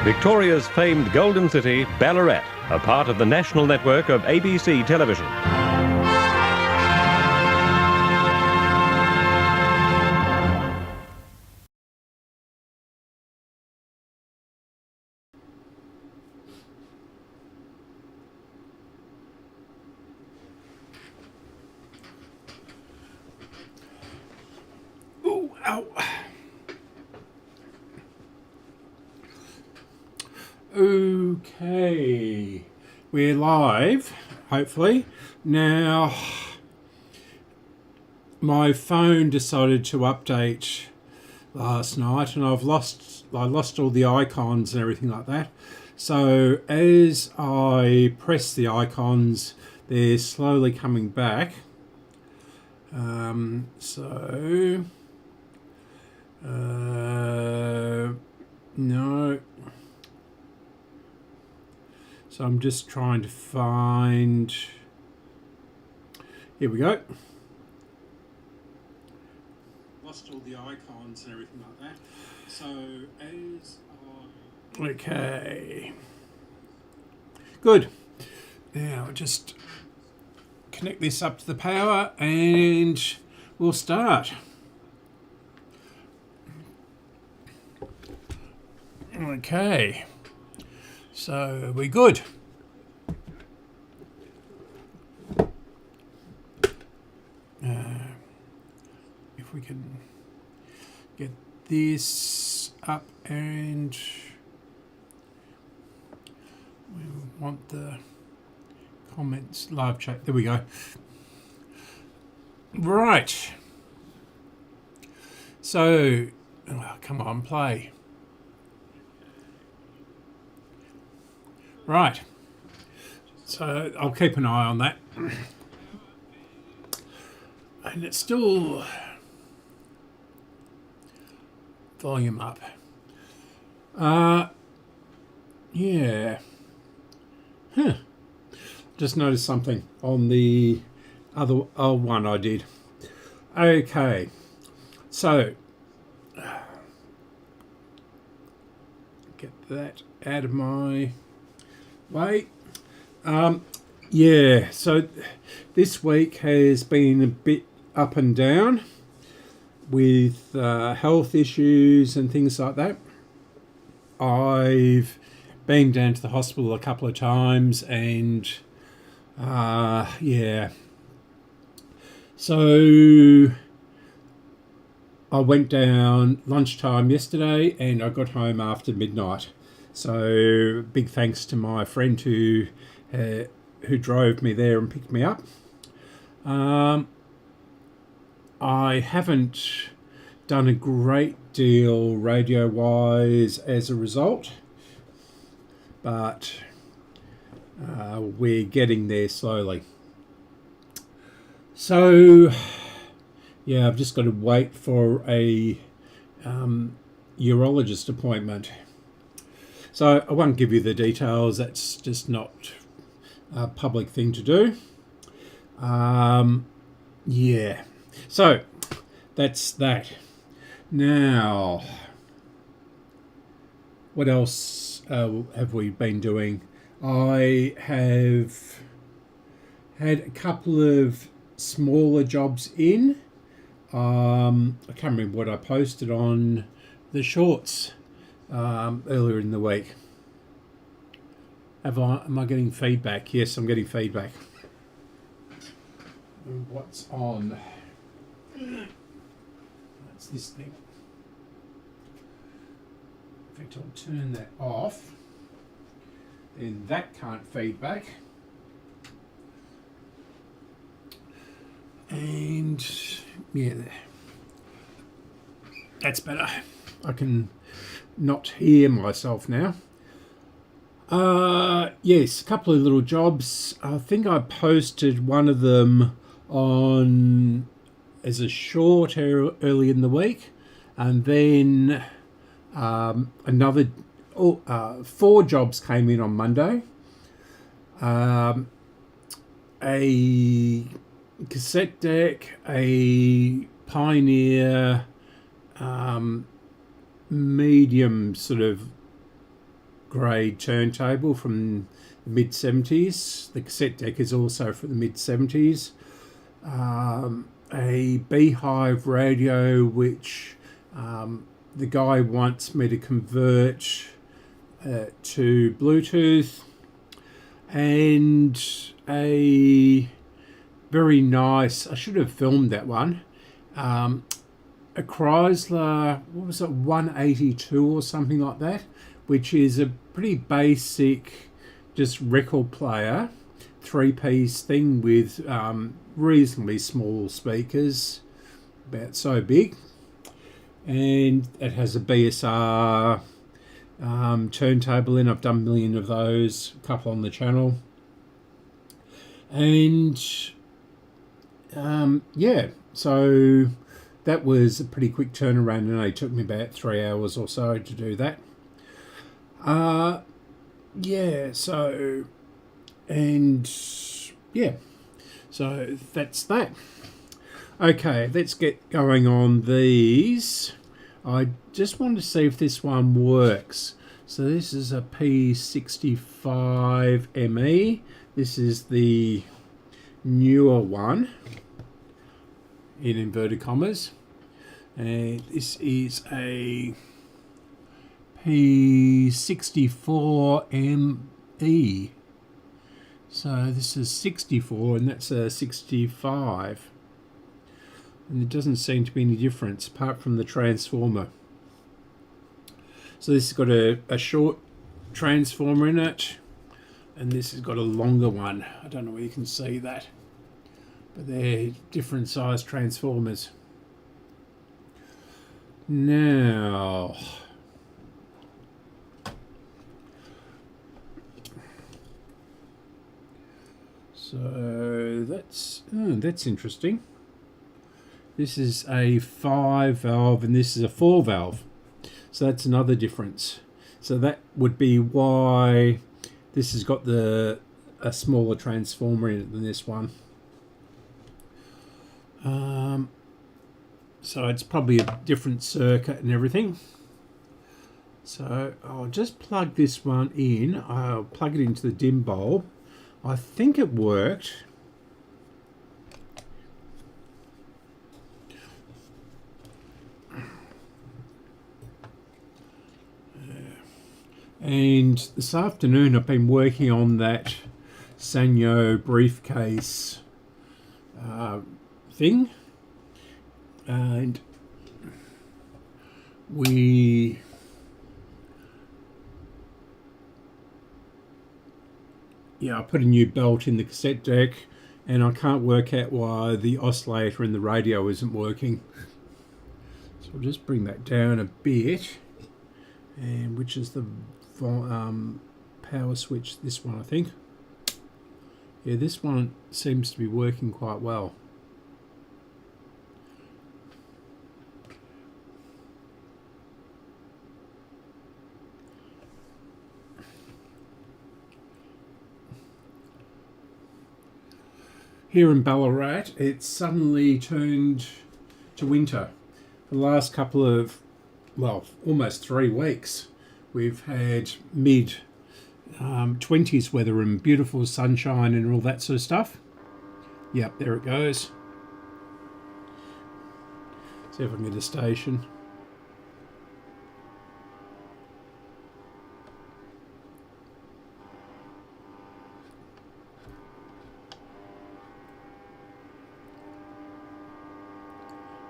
Victoria's famed Golden City, Ballarat, a part of the national network of ABC television. Ooh, ow. Okay, we're live, hopefully. Now, my phone decided to update last night and I lost all the icons and everything like that. So as I press the icons, they're slowly coming back. No. So I'm just trying to find, here we go. Lost all the icons and everything like that. So as I... Okay. Good. Now I'll just connect this up to the power and we'll start. Okay. So we're good. If we can get this up, and we want the comments, live chat. There we go. Right. So, come on, play. Right, so I'll keep an eye on that. And it's still volume up. Yeah. Just noticed something on the other old one I did. Okay, so get that out of my way. Yeah, so this week has been a bit up and down with health issues and things like that. I've been down to the hospital a couple of times and yeah. So I went down lunchtime yesterday and I got home after midnight. So big thanks to my friend who drove me there and picked me up. I haven't done a great deal radio-wise as a result, but we're getting there slowly. So yeah, I've just got to wait for a urologist appointment. So I won't give you the details, that's just not a public thing to do. Yeah, so that's that. Now, what else have we been doing? I have had a couple of smaller jobs in. I can't remember what I posted on the shorts earlier in the week. Am I getting feedback? Yes, I'm getting feedback. What's on? That's this thing. In fact, I'll turn that off. Then that can't feedback. And yeah, that's better. I can not hear myself now. Yes, a couple of little jobs. I think I posted one of them on as a short early in the week, and then another 4 jobs came in on Monday. A cassette deck, a Pioneer medium sort of grade turntable from the mid-70s. The cassette deck is also from the mid-70s. A Beehive radio, which the guy wants me to convert to Bluetooth, and a very nice, I should have filmed that one, a Chrysler, what was it, 182 or something like that, which is a pretty basic just record player, 3-piece thing with reasonably small speakers, about so big, and it has a BSR turntable in. I've done a million of those, a couple on the channel, and yeah, so that was a pretty quick turnaround, and it took me about 3 hours or so to do that. Yeah, so, and yeah, so that's that. Okay, let's get going on these. I just want to see if this one works. So this is a P65ME. This is the newer one, in inverted commas. And this is a P64ME. So this is 64 and that's a 65. And there doesn't seem to be any difference apart from the transformer. So this has got a short transformer in it, and this has got a longer one. I don't know where you can see that, but they're different size transformers. Now, so that's interesting. This is a 5-valve and this is a 4-valve. So that's another difference. So that would be why this has got a smaller transformer in it than this one. So it's probably a different circuit and everything. So I'll just plug this one in. I'll plug it into the dim bulb. I think it worked. And this afternoon I've been working on that Sanyo briefcase thing, and I put a new belt in the cassette deck, and I can't work out why the oscillator in the radio isn't working. So I'll just bring that down a bit, and which is the power switch, this one I think. Yeah, this one seems to be working quite well. Here in Ballarat, it's suddenly turned to winter. For the last couple of, well, almost 3 weeks, we've had mid-20s weather and beautiful sunshine and all that sort of stuff. Yep, there it goes. See if I can get a station.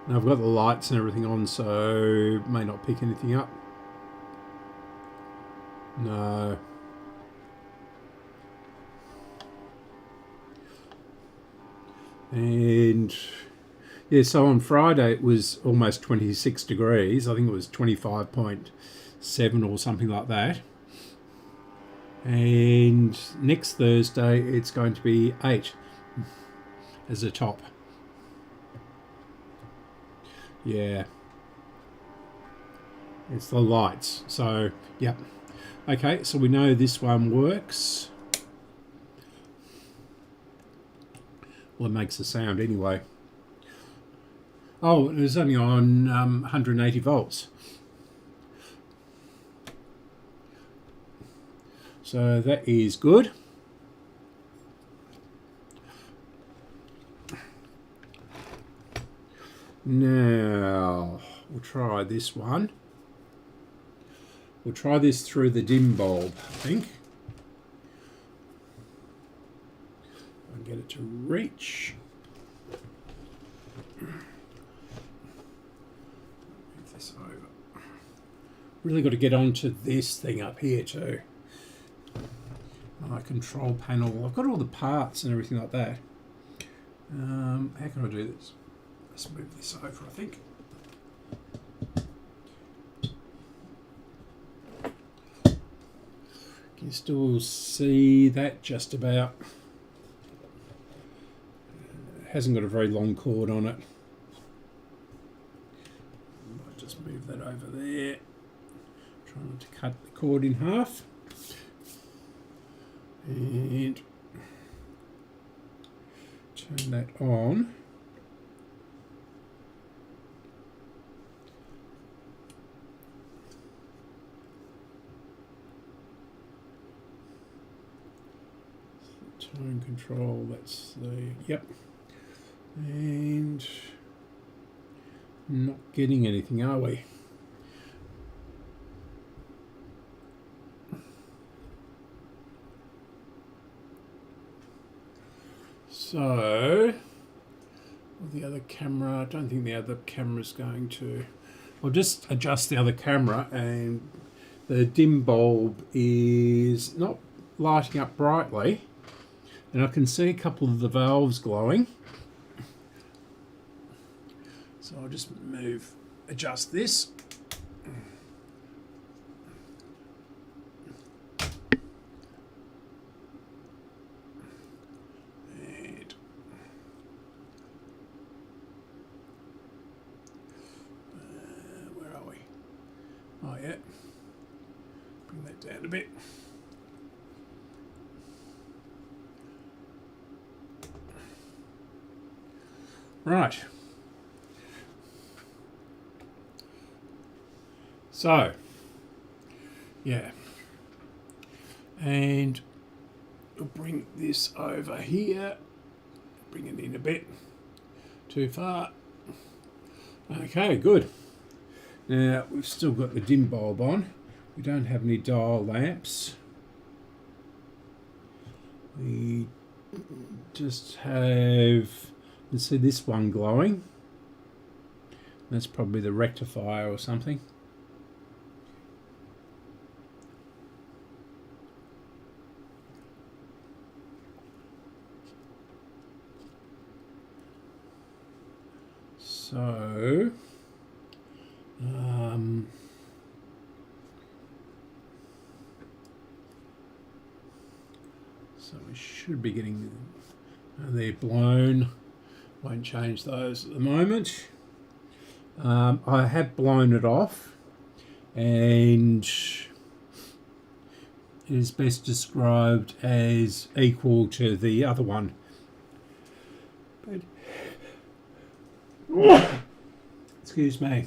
Now I've got the lights and everything on, so may not pick anything up. No. And yeah, so on Friday it was almost 26 degrees. I think it was 25.7 or something like that. And next Thursday it's going to be 8 as a top. Yeah, it's the lights. So yep. Okay, so we know this one works. Well, it makes a sound anyway. Oh, it was only on 180 volts. So that is good. Now we'll try this one. We'll try this through the dim bulb, I think. I'll get it to reach. Move this over. Really got to get onto this thing up here too. My control panel. I've got all the parts and everything like that. How can I do this? Let's move this over, I think. Can you still see that just about? It hasn't got a very long cord on it. I'll just move that over there. Try not to cut the cord in half. And turn that on. Tone control, that's the, yep. And not getting anything, are we? So, the other camera, I don't think the other camera's going to. I'll just adjust the other camera, and the dim bulb is not lighting up brightly, and I can see a couple of the valves glowing. So I'll just adjust this. Oh yeah, bring that down a bit. Right. So, yeah. And we'll bring this over here. Bring it in a bit. Too far. Okay, good. Now, we've still got the dim bulb on. We don't have any dial lamps. We just have, let's see this one glowing. That's probably the rectifier or something. So, so we should be getting, they're blown. Won't change those at the moment. I have blown it off, and it is best described as equal to the other one. But, excuse me.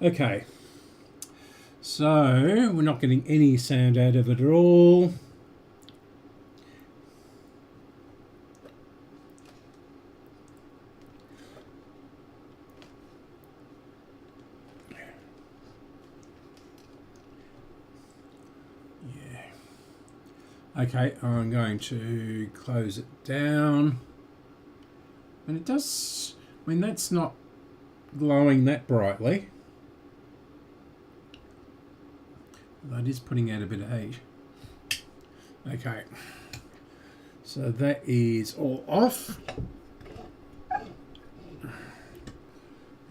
Okay, so we're not getting any sound out of it at all. Okay, I'm going to close it down. And it does, I mean, that's not glowing that brightly. That is putting out a bit of heat. Okay, so that is all off.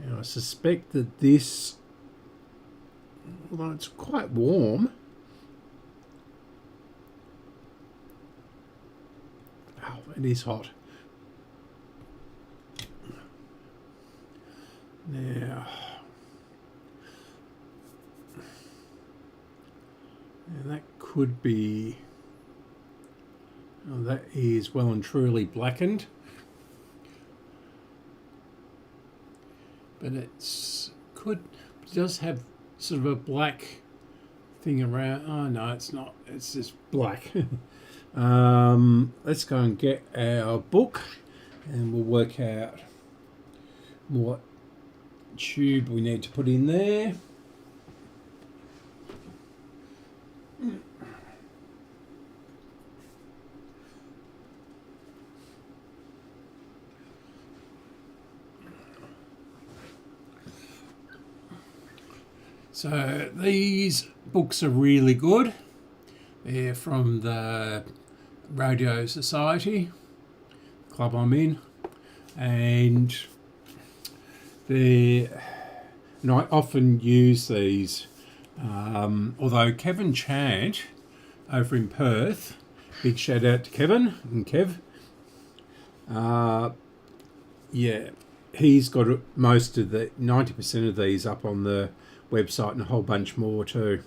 Now I suspect that this, although it's quite warm, it is hot. Now, that could be, oh, that is well and truly blackened, but it does have sort of a black thing around. Oh no, it's not. It's just black. Let's go and get our book, and we'll work out what tube we need to put in there. So these books are really good. They're from the Radio Society club I'm in, and I often use these. Although Kevin Chant over in Perth, big shout out to Kevin and Kev. Yeah, he's got most of the 90% of these up on the website and a whole bunch more too.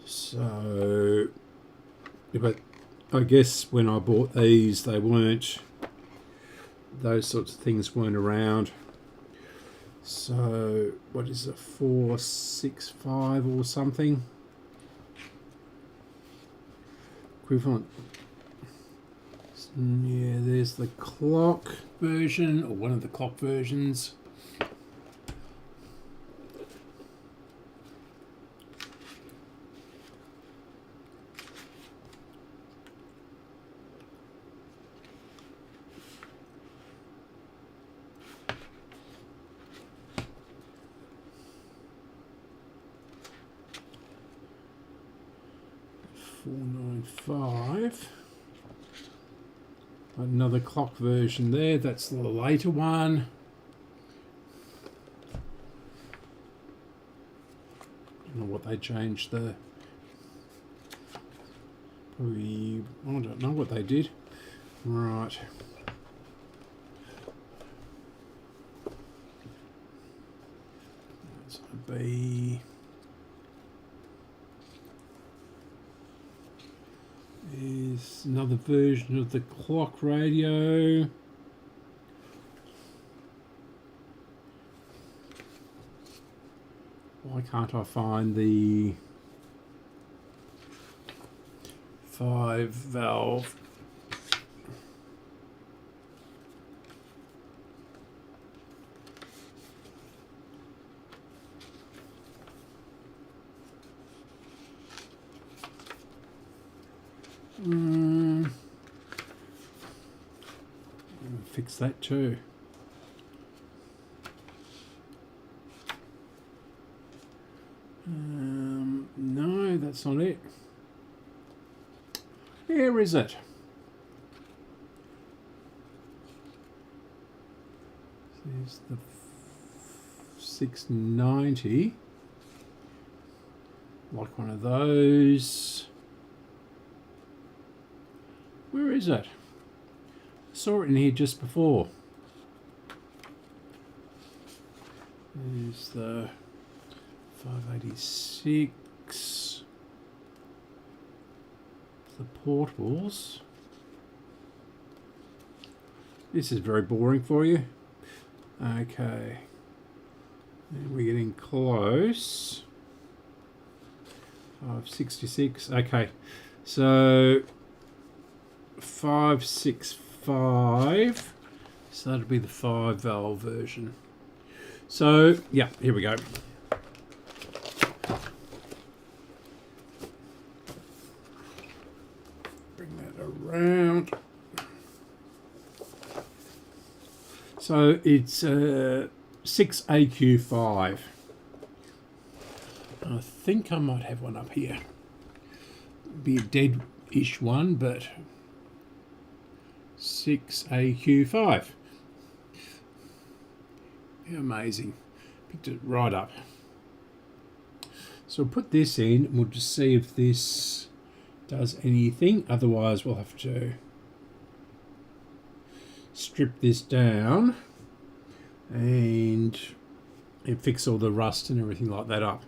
So, but I guess when I bought these, those sorts of things weren't around. So, what is it, 465 or something? Equivalent. Yeah, there's the clock version, or one of the clock versions. Another clock version there, that's the later one. I don't know what they changed the... I don't know what they did. Right. That's a B. Is another version of the clock radio. Why can't I find the 5-valve? Fix that too. No, that's not it. Where is it? There's the 690. Like one of those. Where is it? Saw it in here just before. There's the 586. The portables. This is very boring for you. Okay. And we're getting close. 566. Okay. So 565. So that'll be the 5-valve version. So, yeah, here we go. Bring that around. So it's 6AQ5. I think I might have one up here. Be a dead-ish one, but 6AQ5. Amazing. Picked it right up. So we'll put this in and we'll just see if this does anything. Otherwise we'll have to strip this down and fix all the rust and everything like that up.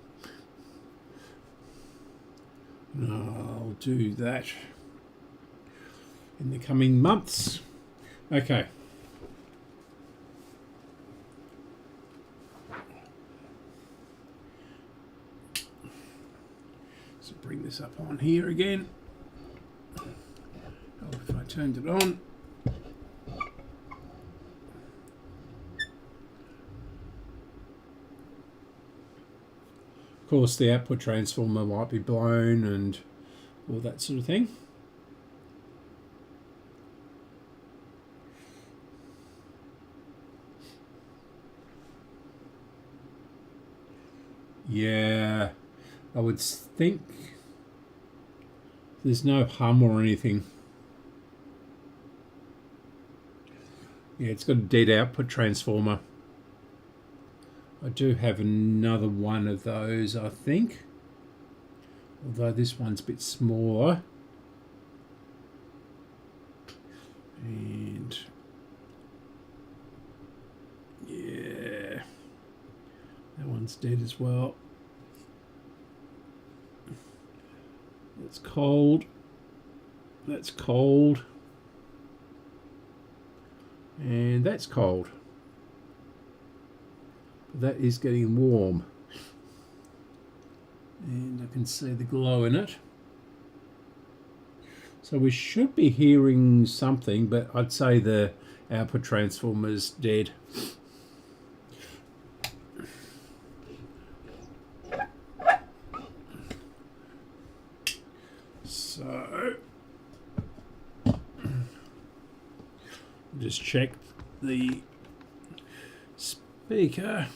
And I'll do that in the coming months. Okay. So bring this up on here again. Oh, if I turned it on. Of course, the output transformer might be blown and all that sort of thing. Yeah, I would think there's no hum or anything. Yeah, it's got a dead output transformer. I do have another one of those, I think. Although this one's a bit smaller. And yeah, that one's dead as well. That's cold. That's cold. And that's cold. That is getting warm. And I can see the glow in it. So we should be hearing something, but I'd say the output transformer's dead. So just check the speaker.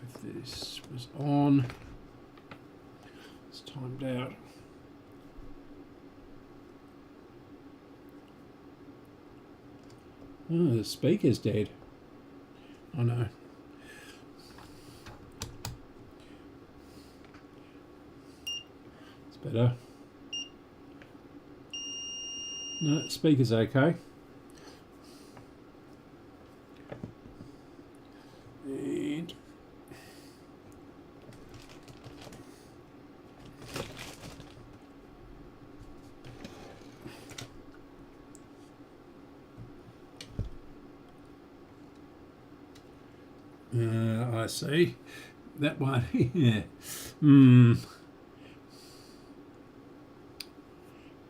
If this was on, it's timed out. Oh, the speaker's dead. Oh no. It's better. No, speaker's okay. And I see. That one, yeah.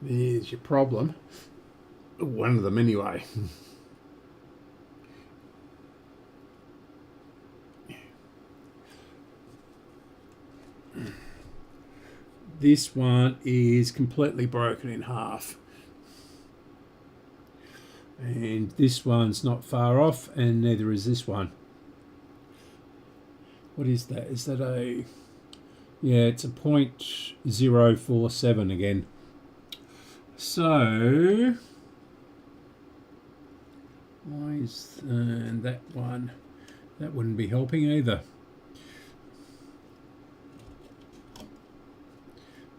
There's your problem. One of them anyway. This one is completely broken in half. And this one's not far off, and neither is this one. What is that? Is that a... Yeah, it's a 0.047 again. So... Why is that one? That wouldn't be helping either.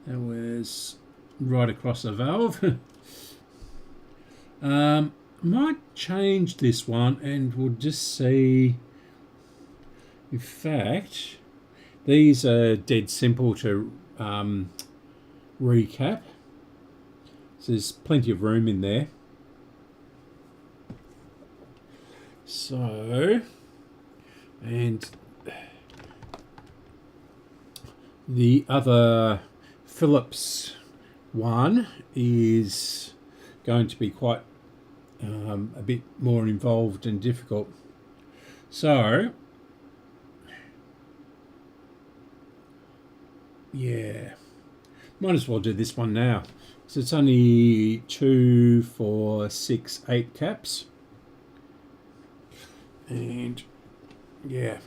That was right across the valve. Might change this one and we'll just see. In fact, these are dead simple to recap. So there's plenty of room in there. So, and the other Philips one is going to be quite a bit more involved and difficult. So, yeah, might as well do this one now. So it's only 2, 4, 6, 8 caps. And yeah,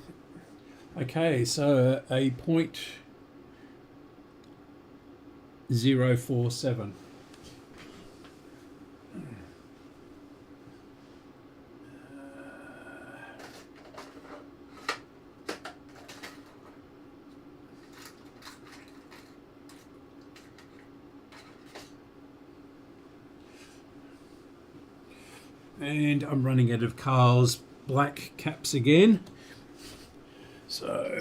okay, so a 0.047. And I'm running out of Carl's black caps again, so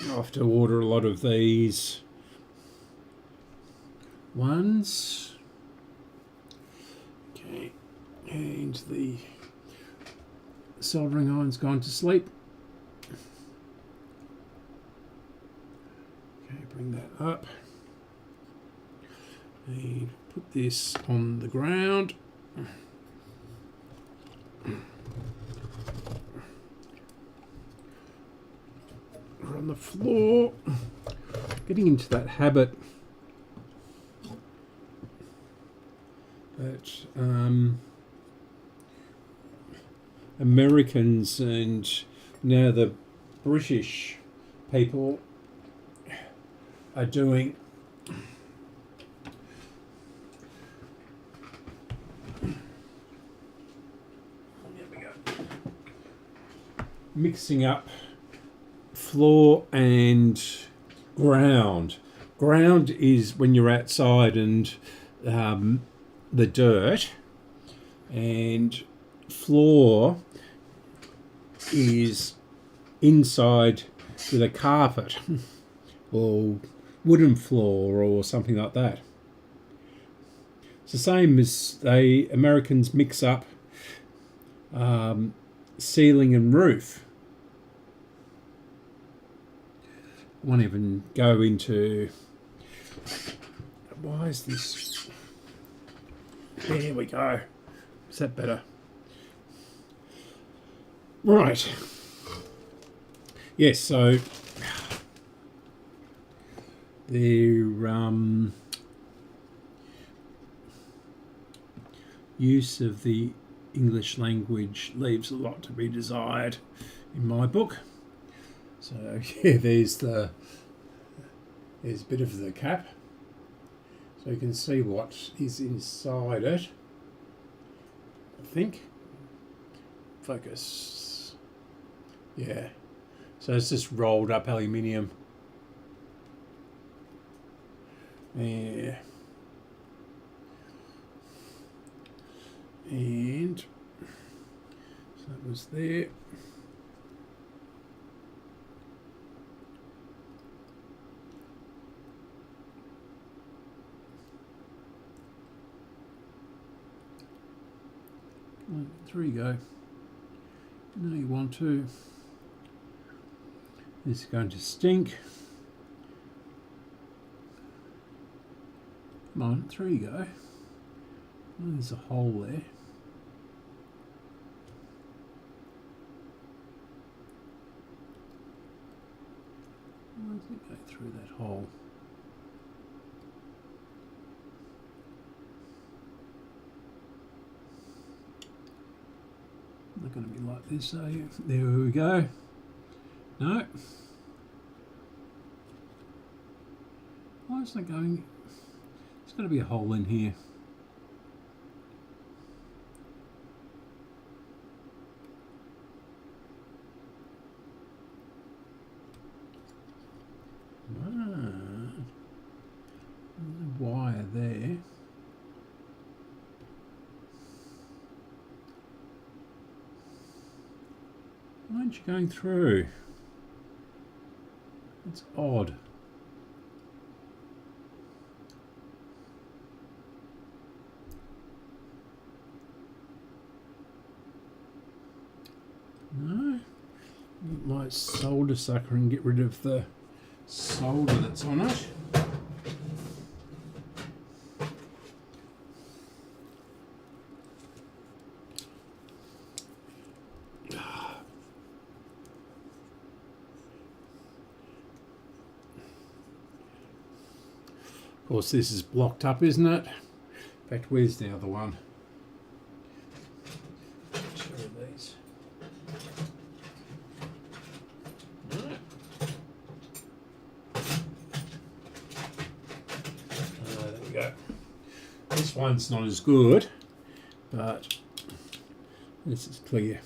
I'll have to order a lot of these ones. Okay, and the soldering iron's gone to sleep. Okay, bring that up. And put this on the ground. Or on the floor. Getting into that habit that Americans and now the British people are doing. There we go. Mixing up floor and ground. Ground is when you're outside and the dirt, and floor is inside with a carpet or wooden floor or something like that. It's the same as Americans mix up ceiling and roof. I won't even go into why is this. There we go. Is that better? Right. Yes, so the use of the English language leaves a lot to be desired in my book. So yeah, there's a bit of the cap. So you can see what is inside it. I think. Focus. Yeah. So it's just rolled up aluminium. Yeah. And so that was there. There you go. Now you want to. This is going to stink. Come on, there you go. Oh, there's a hole there. Why does it go through that hole? Not going to be like this, are you? There we go. No. Why is that going? There's got to be a hole in here. Ah, there's a wire there. Why aren't you going through? It's odd. No. Get my solder sucker and get rid of the solder that's on it. Of course, this is blocked up, isn't it? In fact, where's the other one? Two of these. Right. There we go. This one's not as good, but this is clear.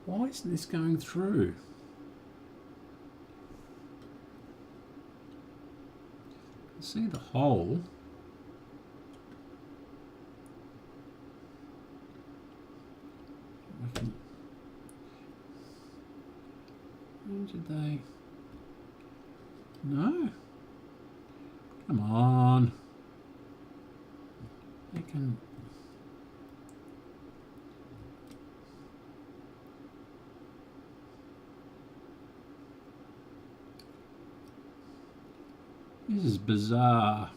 Why isn't this going through? see the hole. Where did they? No. Come on. They can. This is bizarre.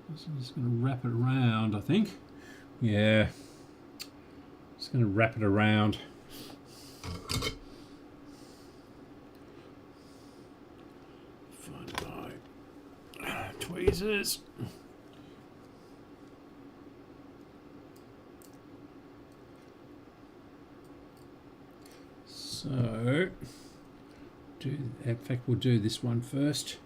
I'm just going to wrap it around, I think. Yeah. Just going to wrap it around. Find my tweezers. So, in fact, we'll do this one first.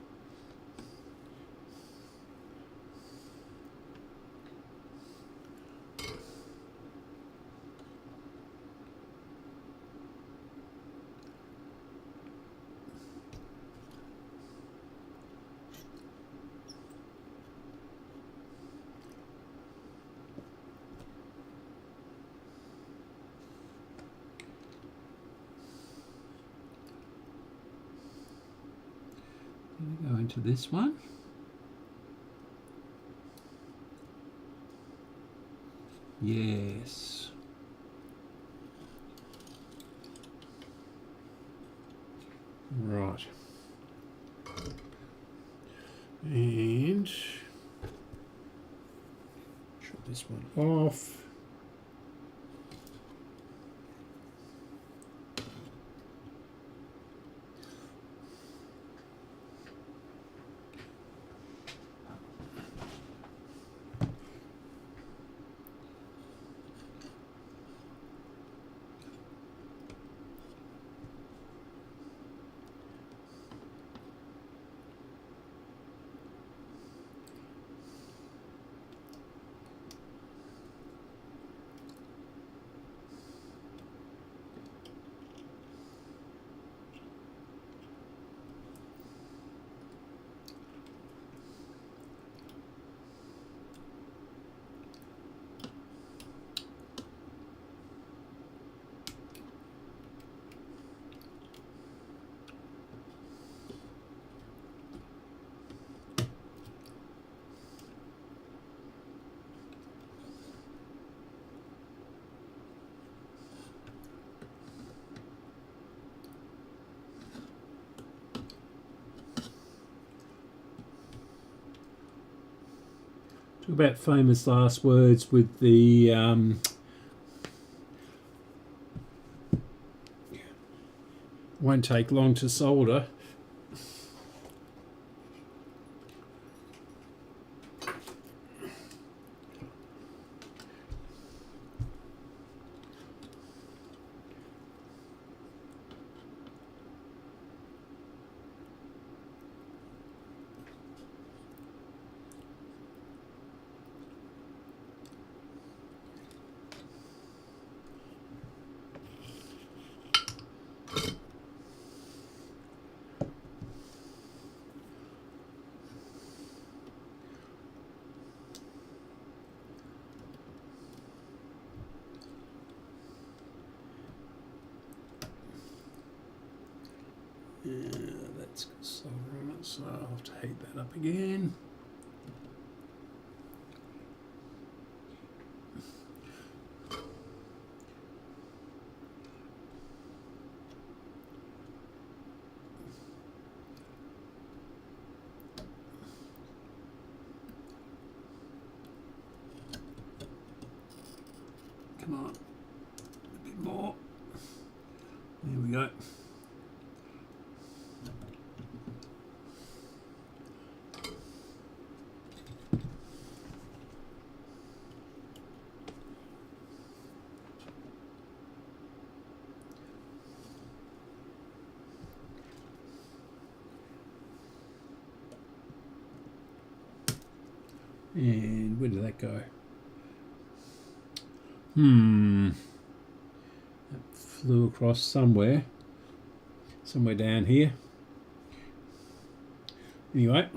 Go into this one. Yes. Right. And shut this one off. Talk about famous last words with the won't take long to solder. That's got solder on it, so I'll have to heat that up again. Come on, a bit more. There we go. And where did that go? That flew across somewhere down here. Anyway,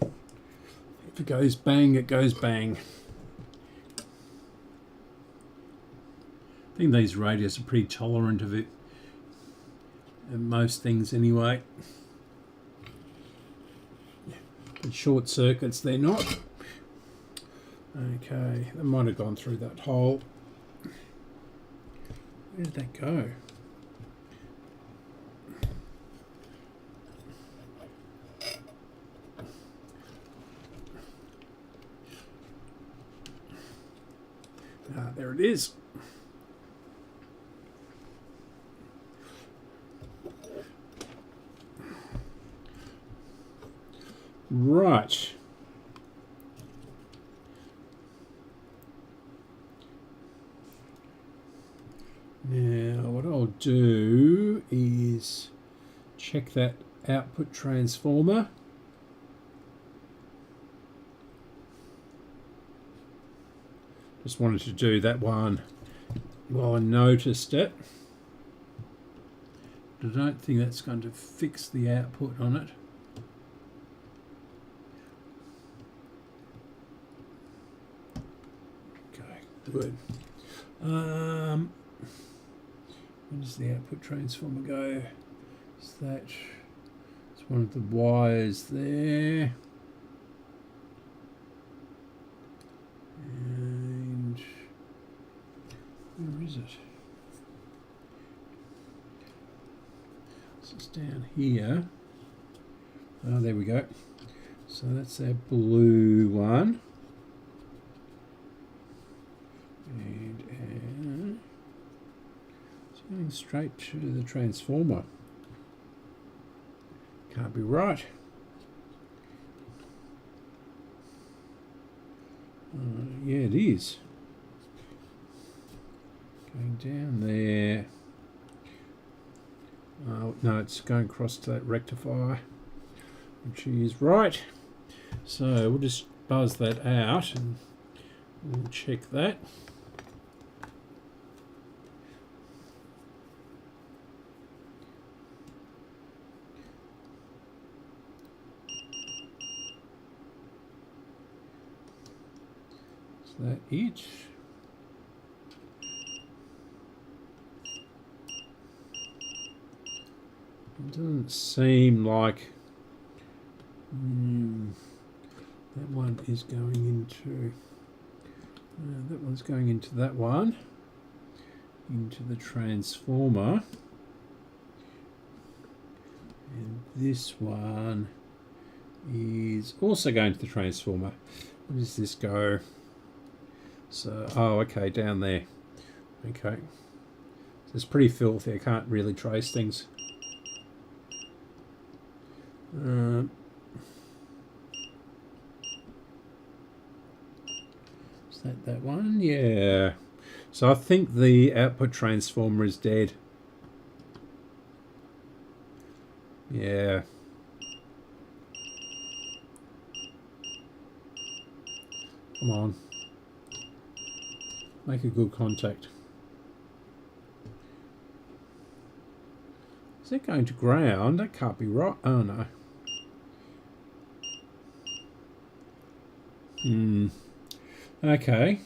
if it goes bang, it goes bang. I think these radios are pretty tolerant of it, and most things anyway. But short circuits, they're not. Okay, that might have gone through that hole. Where did that go? Ah, there it is. Right. Now, what I'll do is check that output transformer. Just wanted to do that one while I noticed it. But I don't think that's going to fix the output on it. Okay, good. Where does the output transformer go? Is that? It's one of the wires there. And where is it? This is down here. Oh, there we go. So that's our blue one. And it's going straight to the transformer. Can't be right. Yeah, it is. Going down there. Oh, no, it's going across to that rectifier, which is right. So we'll just buzz that out and we'll check that. Is that it? It doesn't seem like that one is going into that one's going into that one, into the transformer, and this one is also going to the transformer. Where does this go? So, oh, okay, down there. Okay, so it's pretty filthy. I can't really trace things. Is that one? Yeah. So I think the output transformer is dead. Yeah. Come on. Make a good contact. Is that going to ground? That can't be right. Oh no. Okay.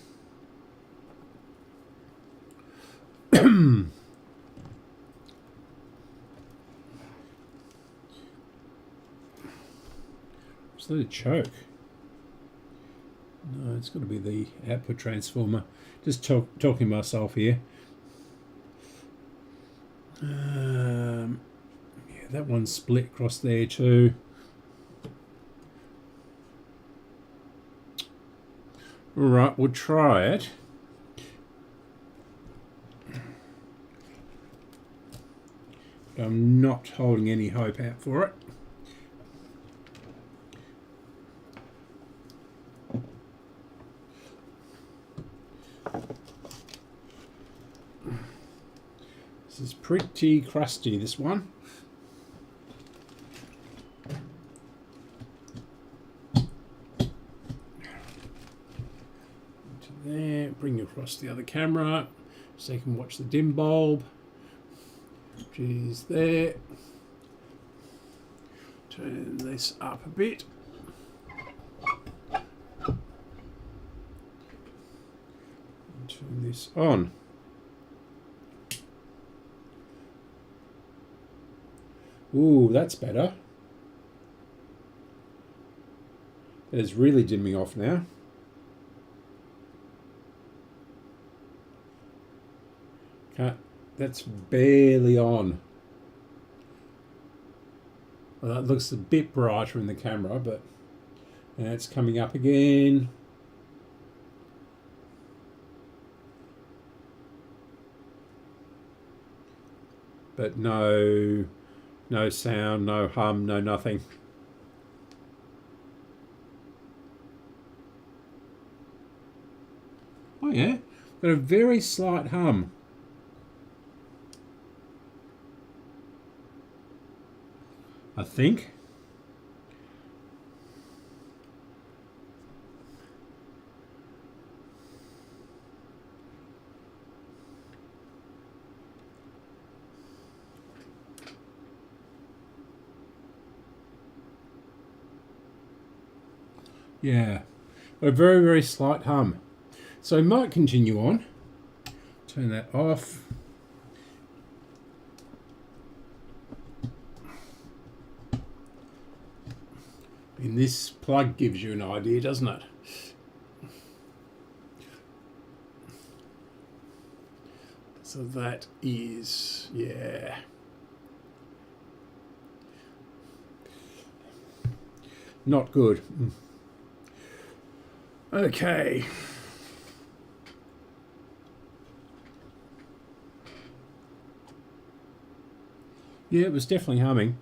Just let it choke. No, it's got to be the output transformer. Just talking myself here. Yeah, that one's split across there too. All right, we'll try it. But I'm not holding any hope out for it. This is pretty crusty, this one. There, bring across the other camera so you can watch the dim bulb, which is there. Turn this up a bit. Turn this on. Ooh, that's better. It's really dimming off now. That's barely on. Well, that looks a bit brighter in the camera, but now it's coming up again. But no sound, no hum, no nothing. Oh yeah, got a very slight hum. I think. Yeah, a very, very slight hum. So I might continue on. Turn that off. And this plug gives you an idea, doesn't it? So that is, yeah. Not good. Okay. Yeah, it was definitely humming.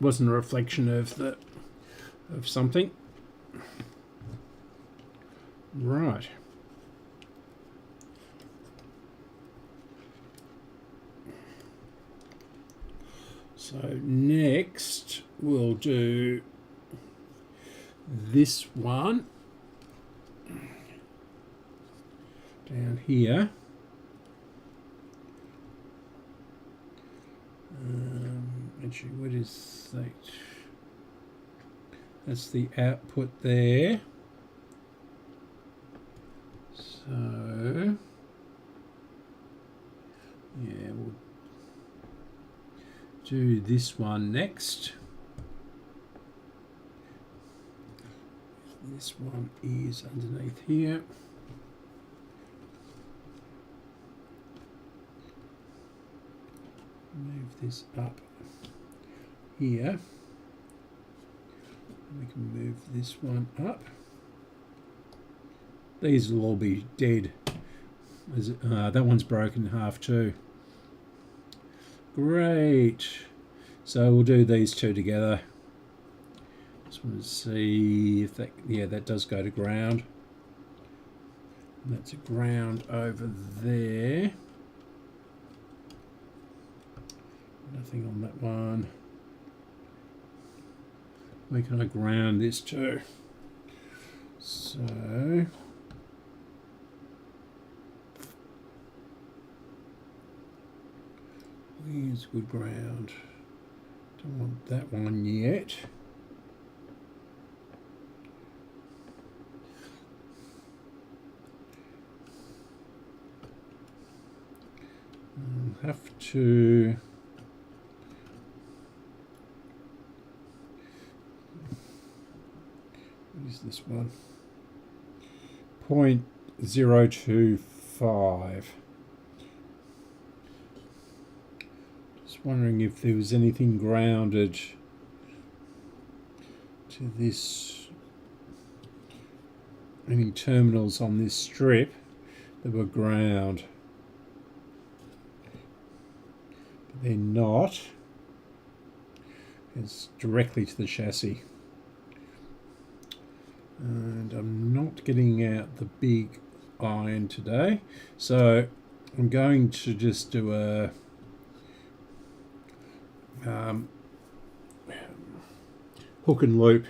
Wasn't a reflection of something. Right. So next we'll do this one down here. Actually, what is that? That's the output there. So, yeah, we'll do this one next. This one is underneath here. Move this up here. We can move this one up. These will all be dead. That one's broken in half too. Great. So we'll do these two together. Just want to see if that, yeah, that does go to ground. And that's a ground over there. Nothing on that one. Where can I ground this to? So where's good ground? Don't want that one yet. I'll have to use this one. 0.025. Just wondering if there was anything grounded to this, any terminals on this strip that were ground. But they're not. It's directly to the chassis. And I'm not getting out the big iron today, so I'm going to just do a hook and loop.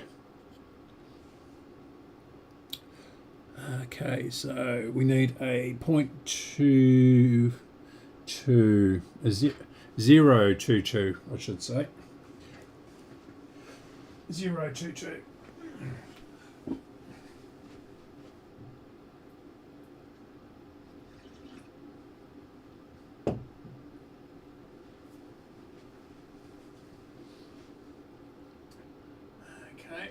Okay, so we need a 0.22, 0.22, I should say. 022. Okay.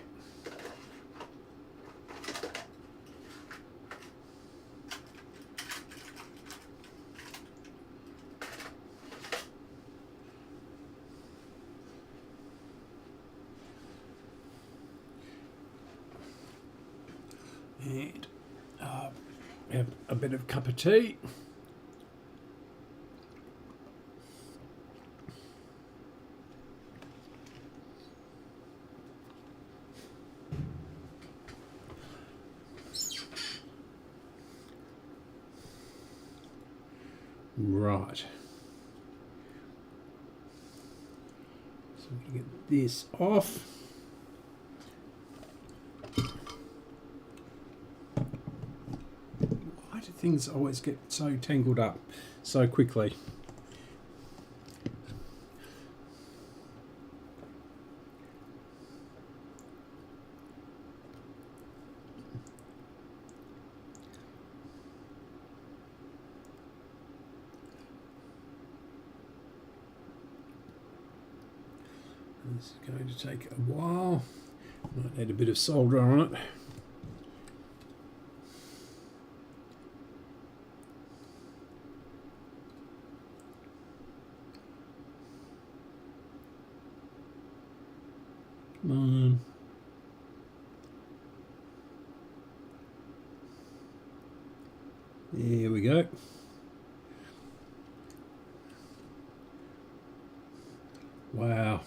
And have a bit of cup of tea. Right. So I'm going to get this off. Why do things always get so tangled up so quickly? This is going to take a while. Might add a bit of solder on it. Come on. There we go. Wow.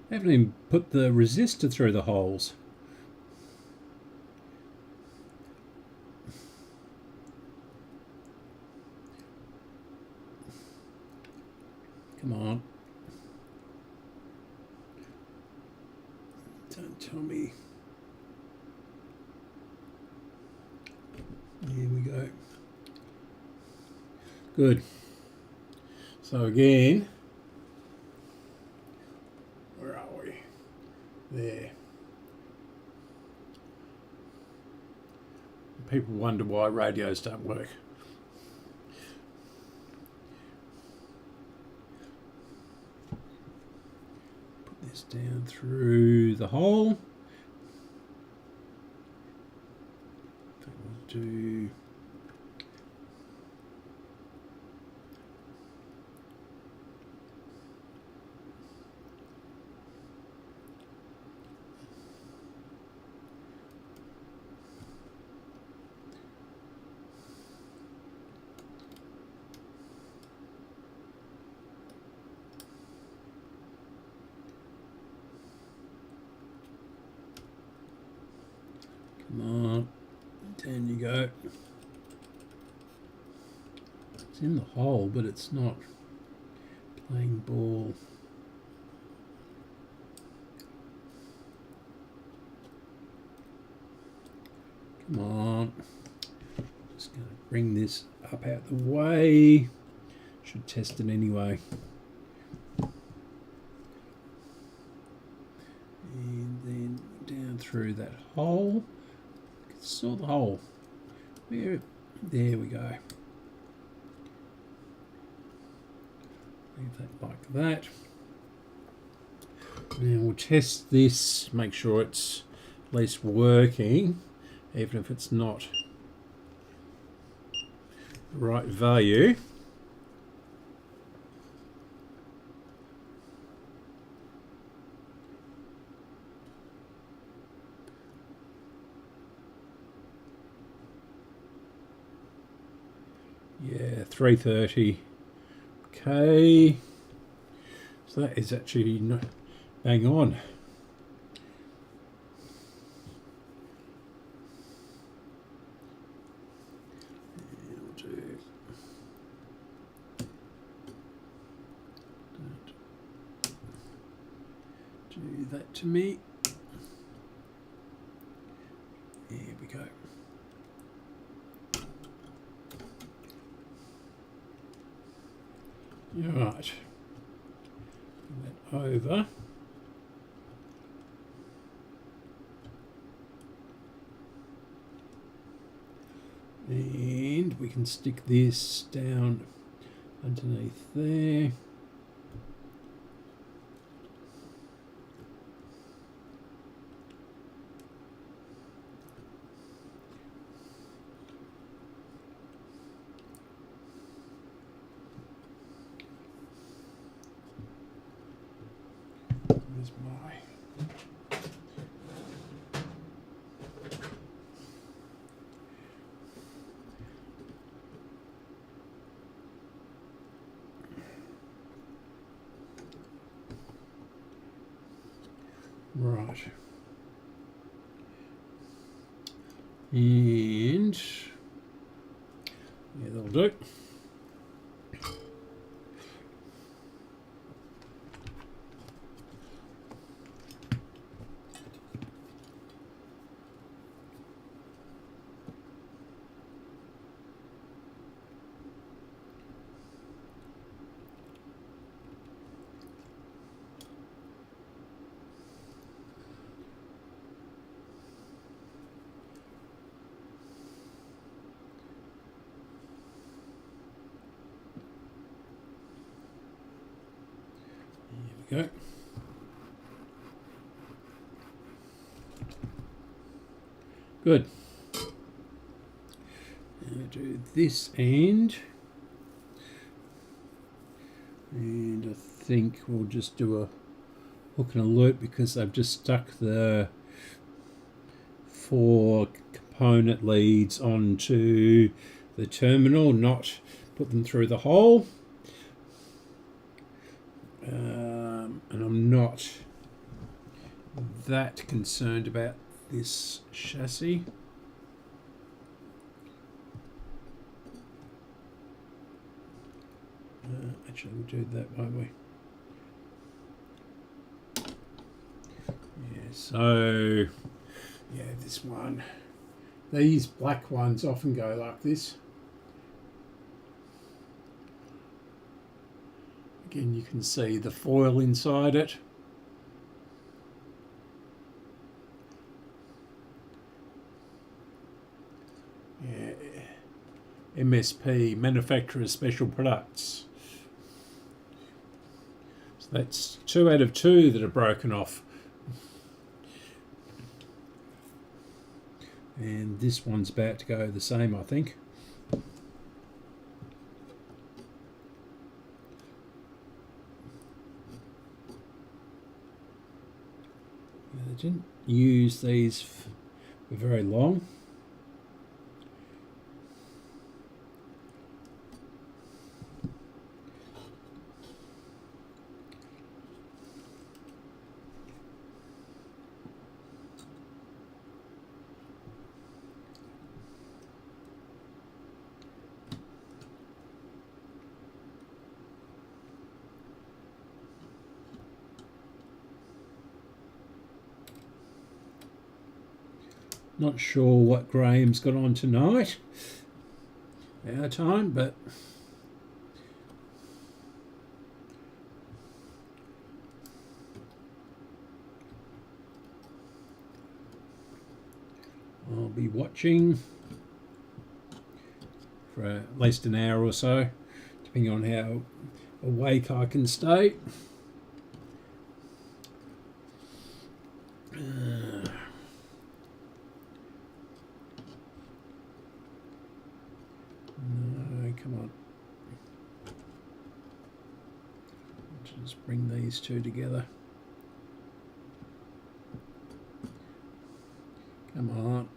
I haven't even put the resistor through the holes. Come on. Don't tell me. There we go. Good. So again, where are we? There. People wonder why radios don't work. Put this down through the hole. We'll do come on, down you go. It's in the hole, but it's not playing ball. Come on. Just going to bring this up out the way. Should test it anyway. And then down through that hole. Saw the hole. There we go. Leave that like that. Now we'll test this, make sure it's at least working, even if it's not the right value. Yeah, 330. Okay. So that is actually bang on. Do that to me. There we go. Right, bring that over. And we can stick this down underneath there. Where's my... Right. And yeah, that'll do. There we go. Good. Now do this end. And I think we'll just do a hook and a loop because I've just stuck the 4 component leads onto the terminal, not put them through the hole. And I'm not that concerned about this chassis. Actually, we'll do that, won't we? Yeah, so yeah, this one. These black ones often go like this. Again, you can see the foil inside it. Yeah, MSP, Manufacturer Special Products. So that's 2 out of 2 that are broken off. And this one's about to go the same, I think. They didn't use these for very long. Not sure what Graham's got on tonight, our time, but I'll be watching for at least an hour or so, depending on how awake I can stay. No, come on. Just bring these two together. Come on.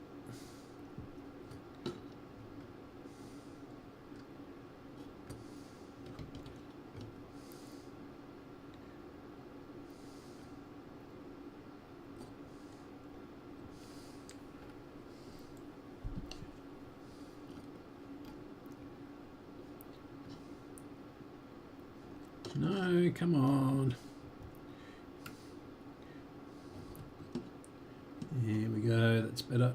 No, come on. Here we go, that's better.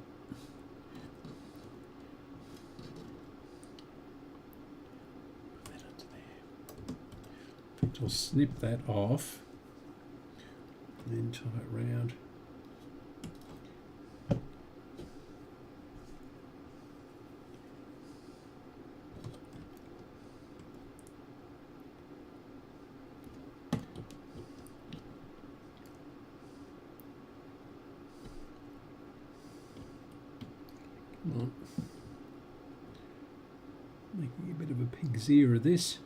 Put that under there. I'll snip that off and then tie it round. on. Making a bit of a pig's ear of this.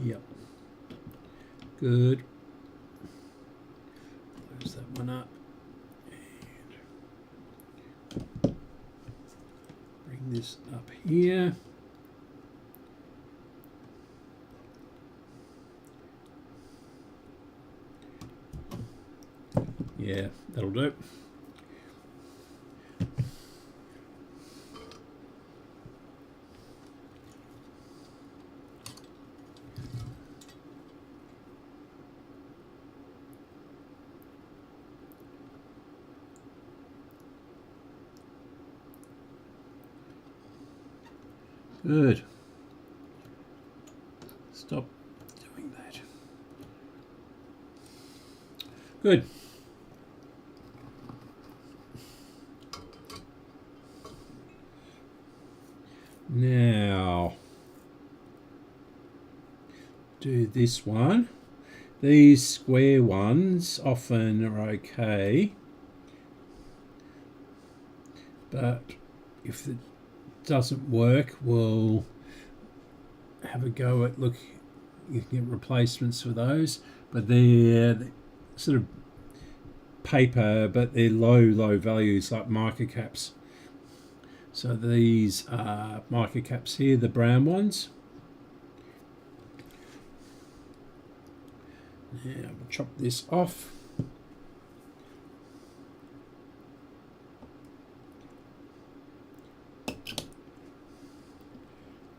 Yep. Good. Close that one up. And bring this up here. Yeah, that'll do. Good. Stop doing that. Good. Now, do this one. These square ones often are okay, but if it doesn't work, we'll have a go at look. You can get replacements for those, but they're sort of paper, but they're low values like mica caps. So these are mica caps here, the brown ones. Now we'll chop this off.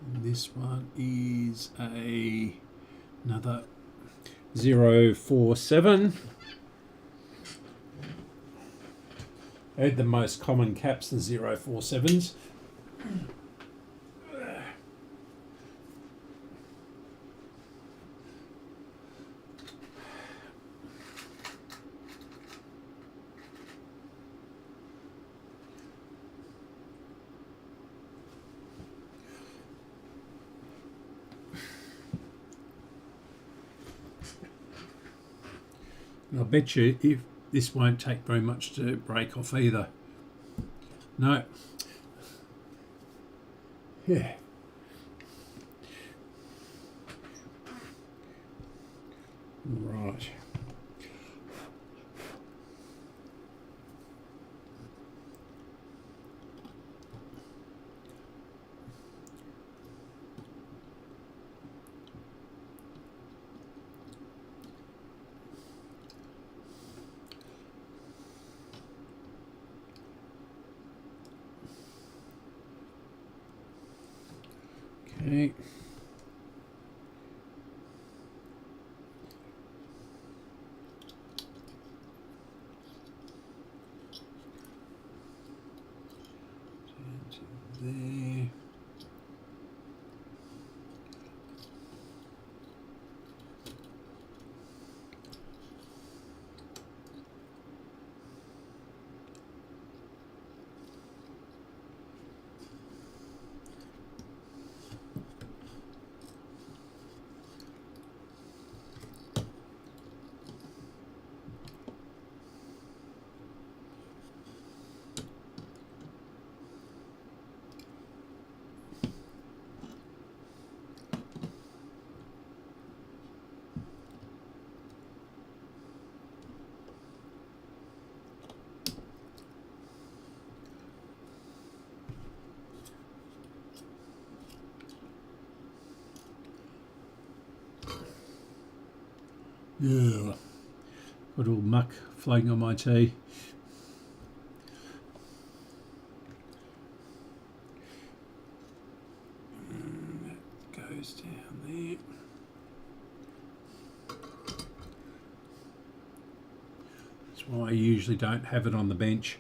And this one is another 047. They're the most common caps, the 047s. And I'll bet you if this won't take very much to break off either. No. Yeah. Right. Okay. Down to there. Yeah, got all muck floating on my tea. And that goes down there. That's why I usually don't have it on the bench.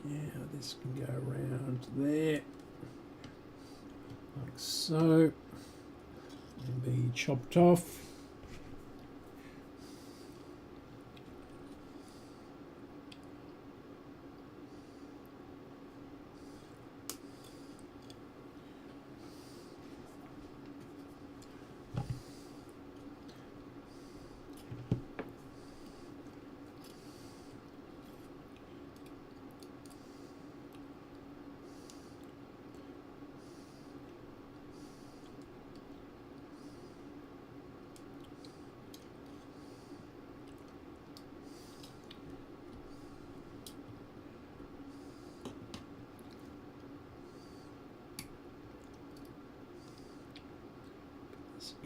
Yeah, this can go around there. so. Be chopped off.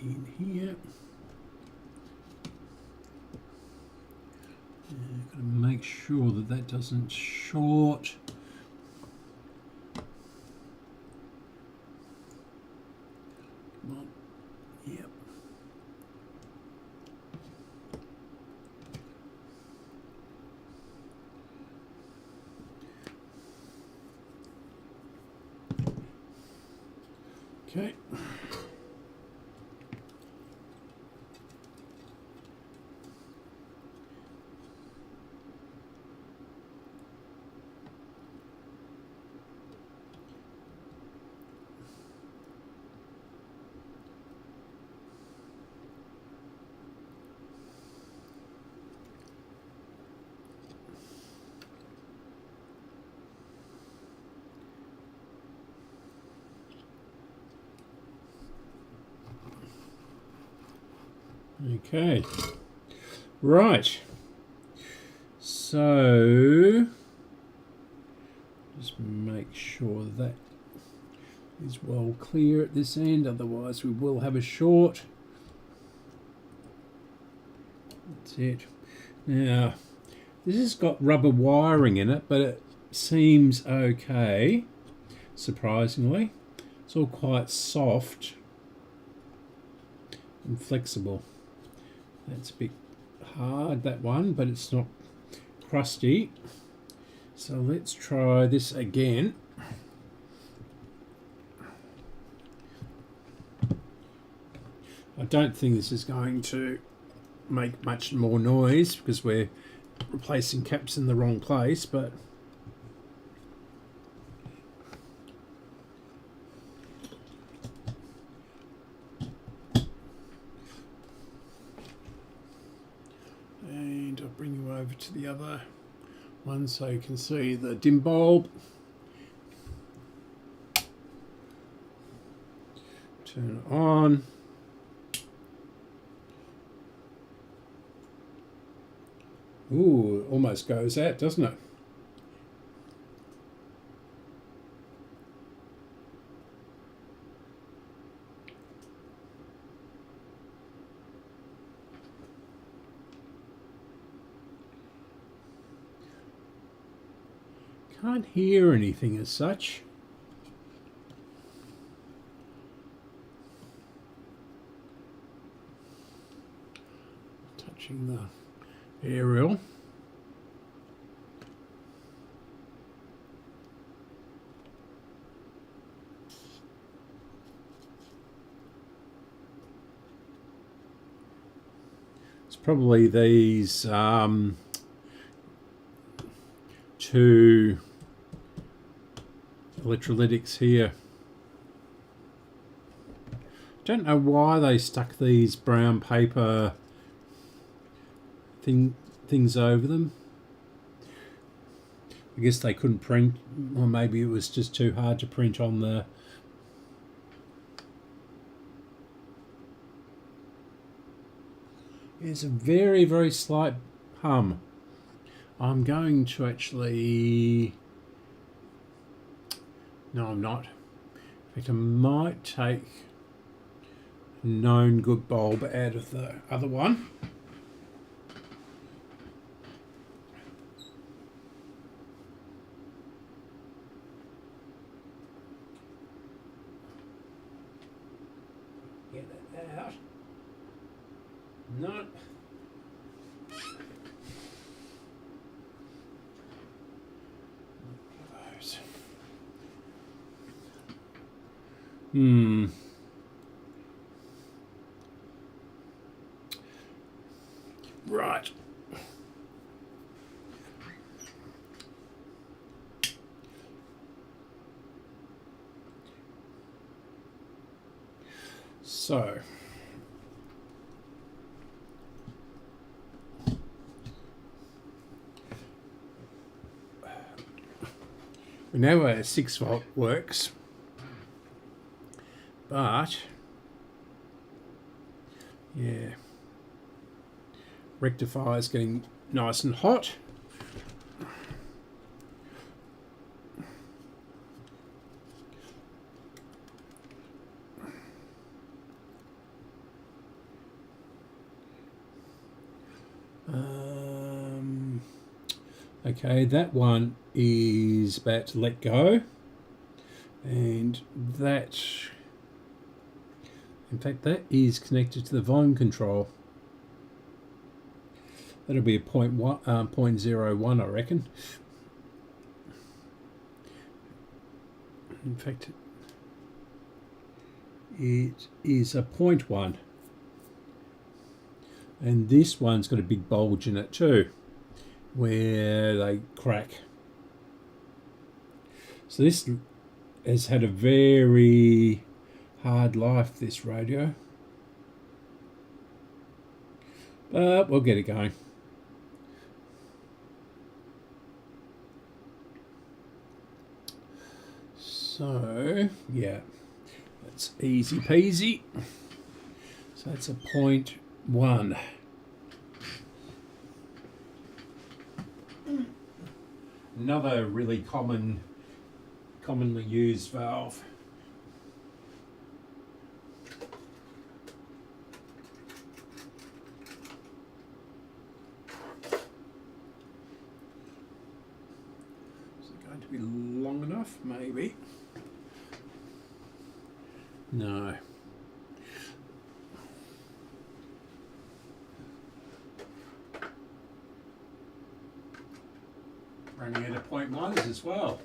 In here. Got to make sure that that doesn't short. Come on. Yep. Okay. Okay, right, so just make sure that is well clear at this end, otherwise we will have a short. That's it. Now, this has got rubber wiring in it, but it seems okay, surprisingly. It's all quite soft and flexible. That's a bit hard, that one, but it's not crusty. So let's try this again. I don't think this is going to make much more noise because we're replacing caps in the wrong place, but I'll bring you over to the other one so you can see the dim bulb. Turn it on. Ooh, it almost goes out, doesn't it? Can't hear anything as such. Touching the aerial. It's probably these two electrolytics here. Don't know why they stuck these brown paper things over them. I guess they couldn't print, or maybe it was just too hard to print on the There's a very, very slight hum. I'm going to actually... No, I'm not. In fact, I might take a known good bulb out of the other one. Get that out. No. Right. So we know how a 6-volt works, but yeah, rectifier is getting nice and hot. Okay, that one is about to let go, and that, in fact, that is connected to the volume control. That'll be a 0.01, I reckon. In fact, it is a 0.1, and this one's got a big bulge in it too, where they crack. So this has had a very hard life, this radio, but we'll get it going. So yeah, that's easy peasy. So that's a 0.1. Another really commonly used valve. Is it going to be long enough? Maybe. No. Running out of 0.1s as well.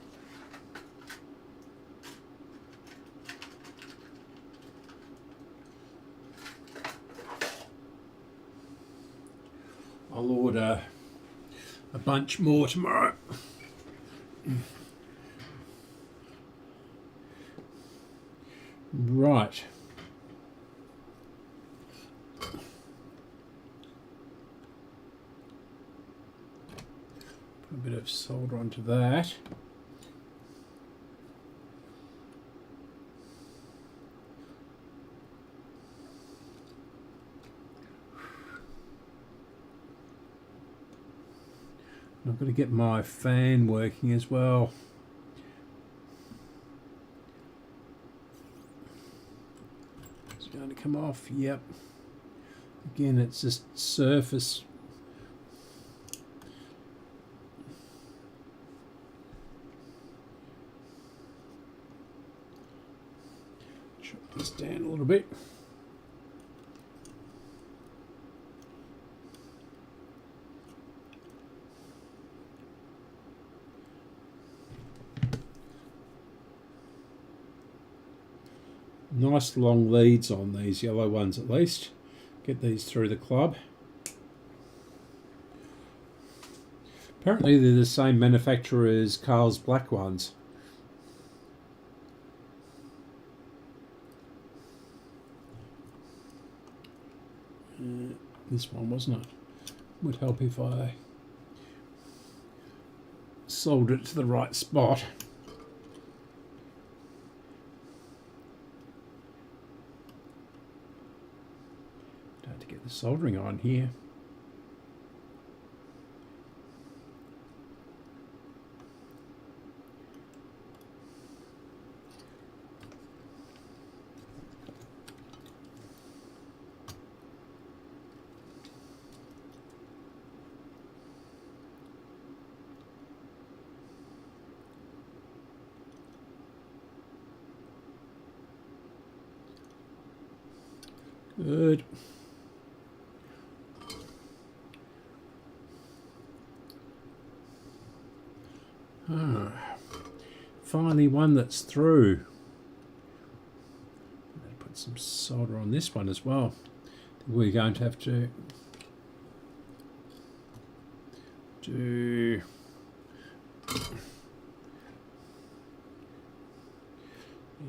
I'll order a bunch more tomorrow. Right. Put a bit of solder onto that. I've got to get my fan working as well. It's going to come off, yep. Again, it's just surface. Chop this down a little bit. Nice long leads on these yellow ones at least. Get these through the club. Apparently they're the same manufacturer as Carl's black ones. This one, wasn't it? Would help if I soldered it to the right spot. Don't to get the soldering on here. Good. Finally one that's through. put some solder on this one as well. We're going to have to do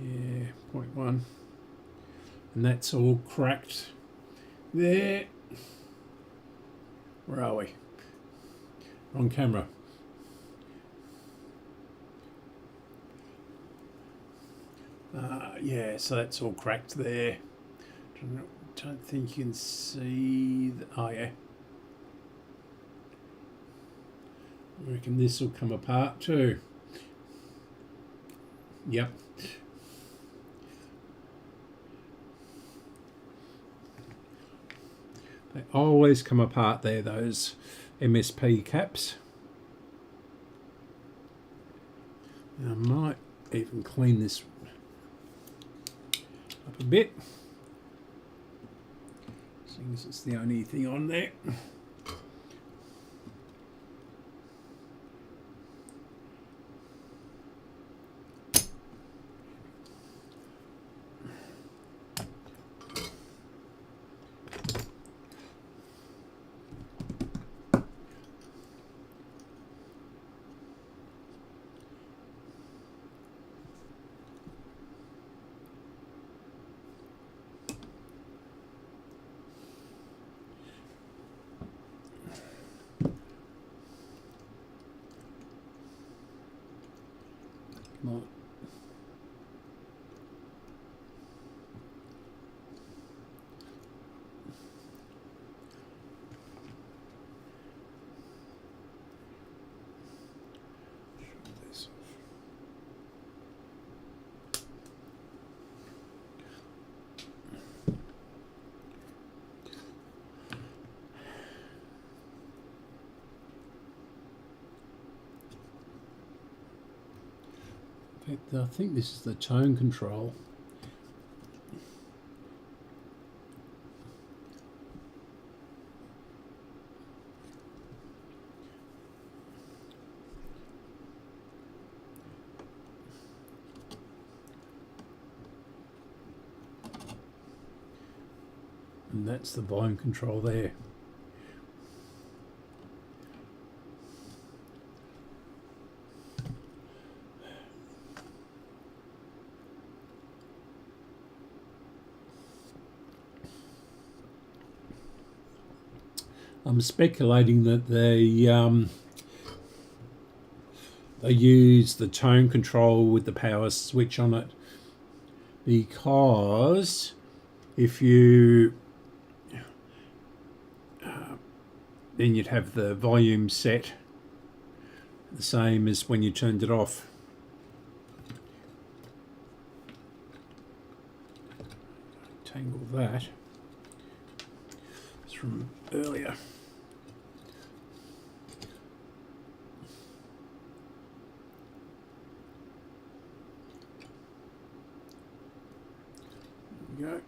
yeah, 0.1, and that's all cracked there. Where are we? Wrong camera. Yeah, so that's all cracked there. Don't think you can see oh yeah. I reckon this will come apart too. Yep. They always come apart there, those MSP caps. Now, I might even clean this up a bit, seeing as it's the only thing on there. Right. Show this off. I think this is the tone control. And that's the volume control there. I'm speculating that they use the tone control with the power switch on it, because if you then you'd have the volume set the same as when you turned it off. Tangle that. It's from earlier. There we go.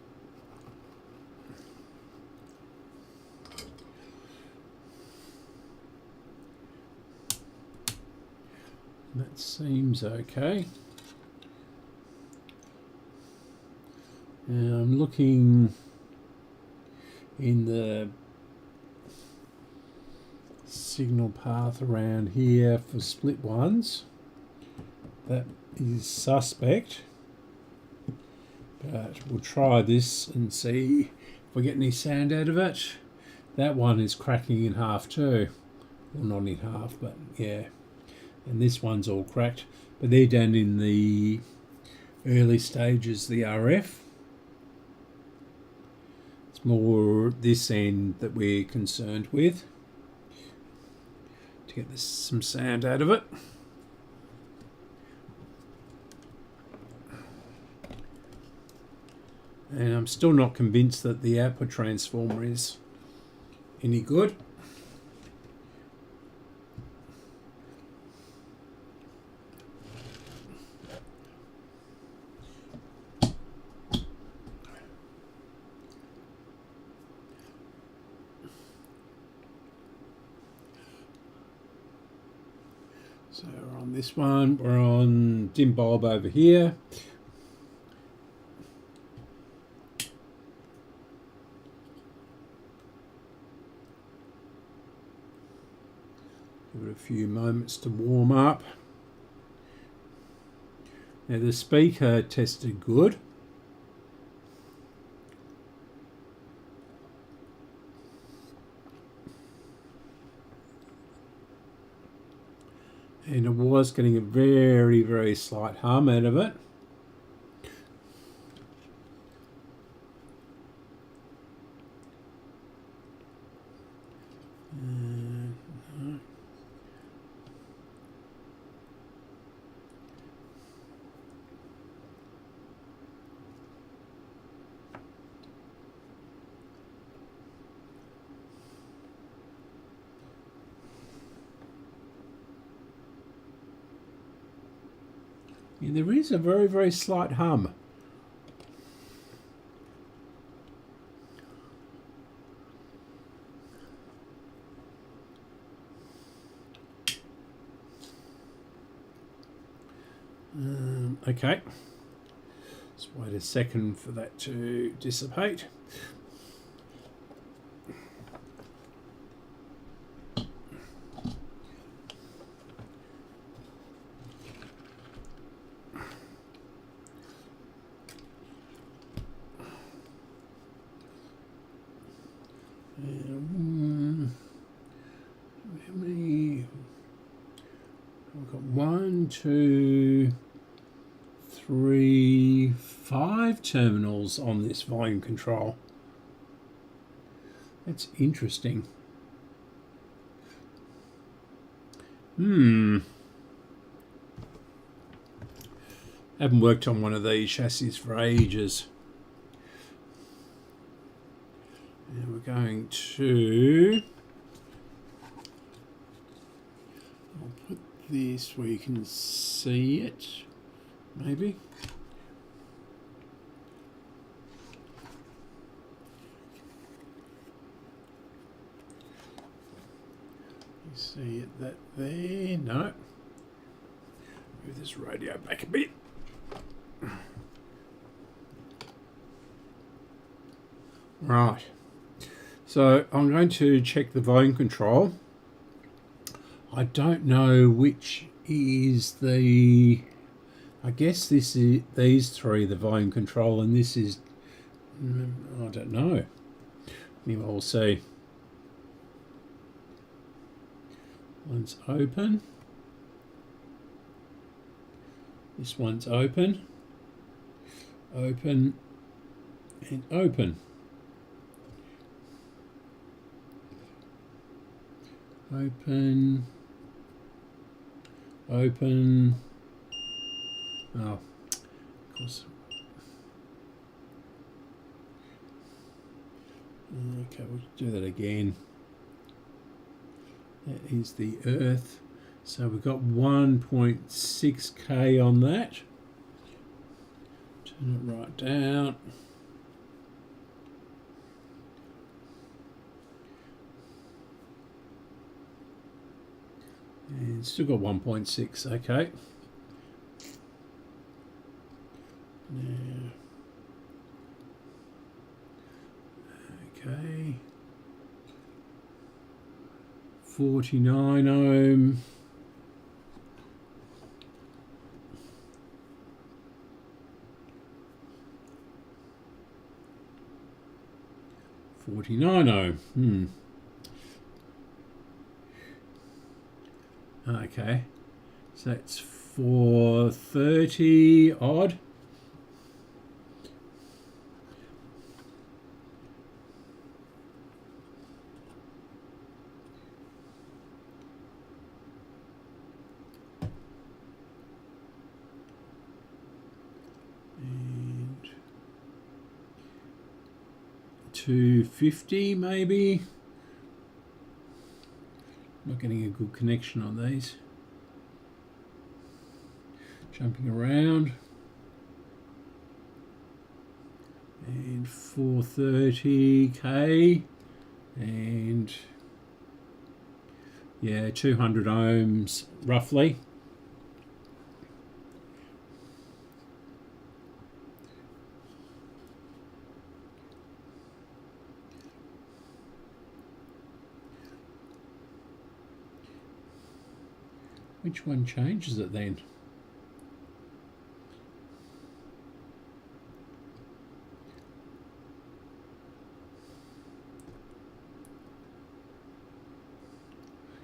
That seems okay. Now I'm looking in the signal path around here for split ones. That is suspect, but we'll try this and see if we get any sound out of it. That one is cracking in half too. Well, not in half, but yeah. And this one's all cracked, but they're down in the early stages, the RF. It's more this end that we're concerned with to get some sound out of it. And I'm still not convinced that the output transformer is any good. So we're on this one, we're on dim bulb over here. Give it a few moments to warm up. Now the speaker tested good. And it was getting a very, very slight hum out of it. Yeah, there is a very, very slight hum. Okay, let's wait a second for that to dissipate. How many? I've got 1, 2, 3, 5 terminals on this volume control. That's interesting. Haven't worked on one of these chassis for ages. Now we're going to... I'll put this where you can see it, maybe. You see it that there? No. Move this radio back a bit. Right. So I'm going to check the volume control. I don't know which is the... I guess this is these three, the volume control, and this is... I don't know. Anyway, we'll see. One's open. This one's open. Open. And open. Open. Open. Oh, of course. Okay, we'll do that again. That is the earth. So we've got 1.6K on that. Turn it right down. And still got 1.6, okay. Now, okay. 49 ohm. Okay, so that's 430 odd. And 250 maybe. Not getting a good connection on these. Jumping around. And 430K. And yeah, 200 ohms roughly. Which one changes it then?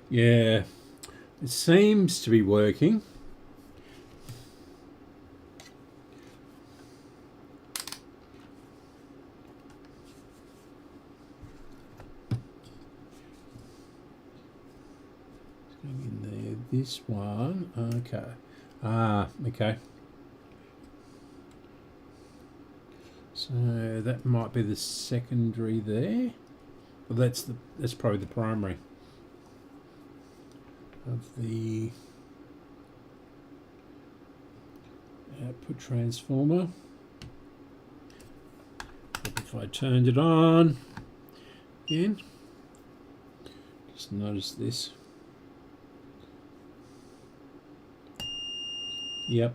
Yeah, it seems to be working. It's going in there. This one, okay. Okay. So that might be the secondary there. Well, that's probably the primary of the output transformer. If I turned it on again, just notice this. Yep.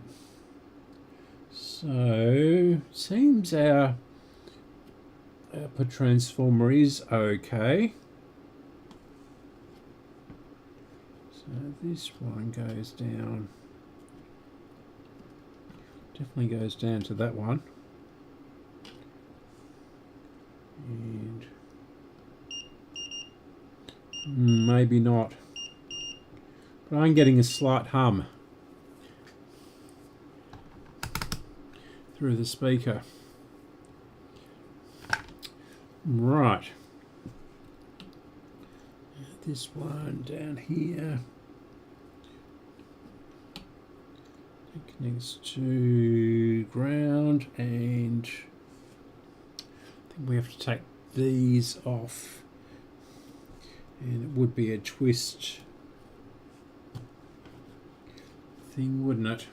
So seems our output transformer is okay. So this one goes down. Definitely goes down to that one. And maybe not. But I'm getting a slight hum through the speaker. Right. This one down here. It connects to ground, and I think we have to take these off. And it would be a twist thing, wouldn't it?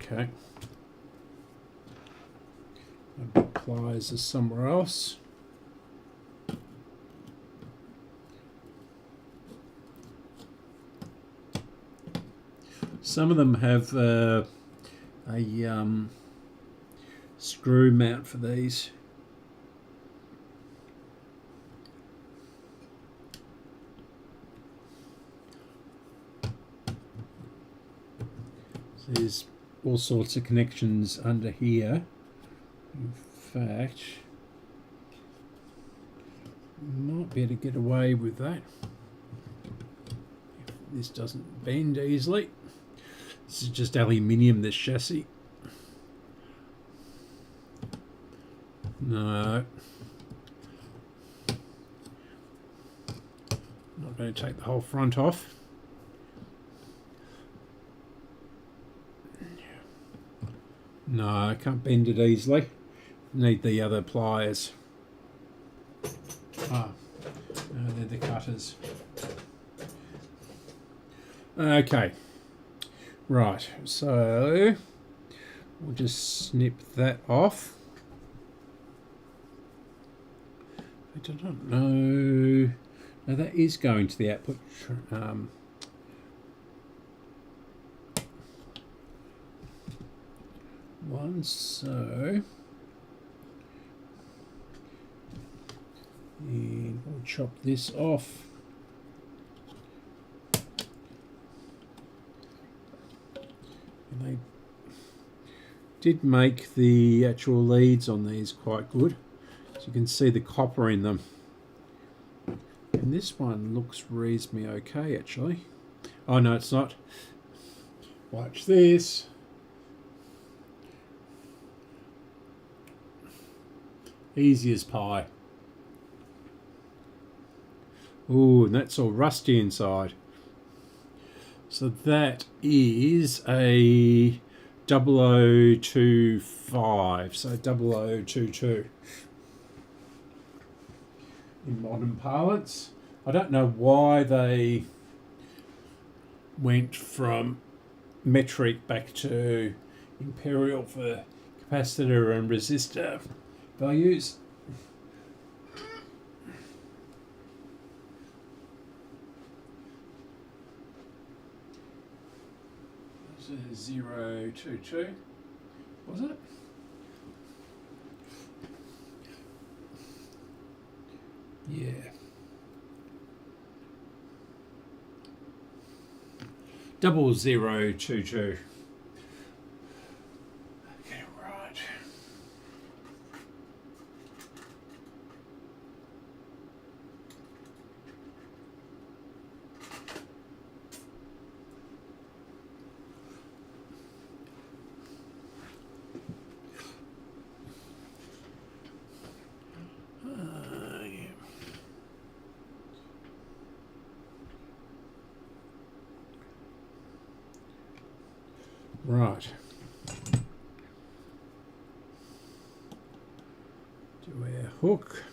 Okay. My pliers are somewhere else. Some of them have a screw mount for these. So there's all sorts of connections under here. In fact, might be able to get away with that. If this doesn't bend easily. This is just aluminium, this chassis. No. Not going to take the whole front off. No, I can't bend it easily. Need the other pliers. No, they're the cutters. Okay. Right, so we'll just snip that off. I don't know. Now that is going to the output. One, so. And we'll chop this off. And they did make the actual leads on these quite good. So you can see the copper in them. And this one looks reasonably okay actually. Oh no, it's not. Watch this. Easy as pie. Ooh, and that's all rusty inside. So that is a 0025, so 0022 in modern parlance. I don't know why they went from metric back to imperial for capacitor and resistor values. So 022, was it? Yeah. 0022. Okay, right. Yeah. Right. Do our hook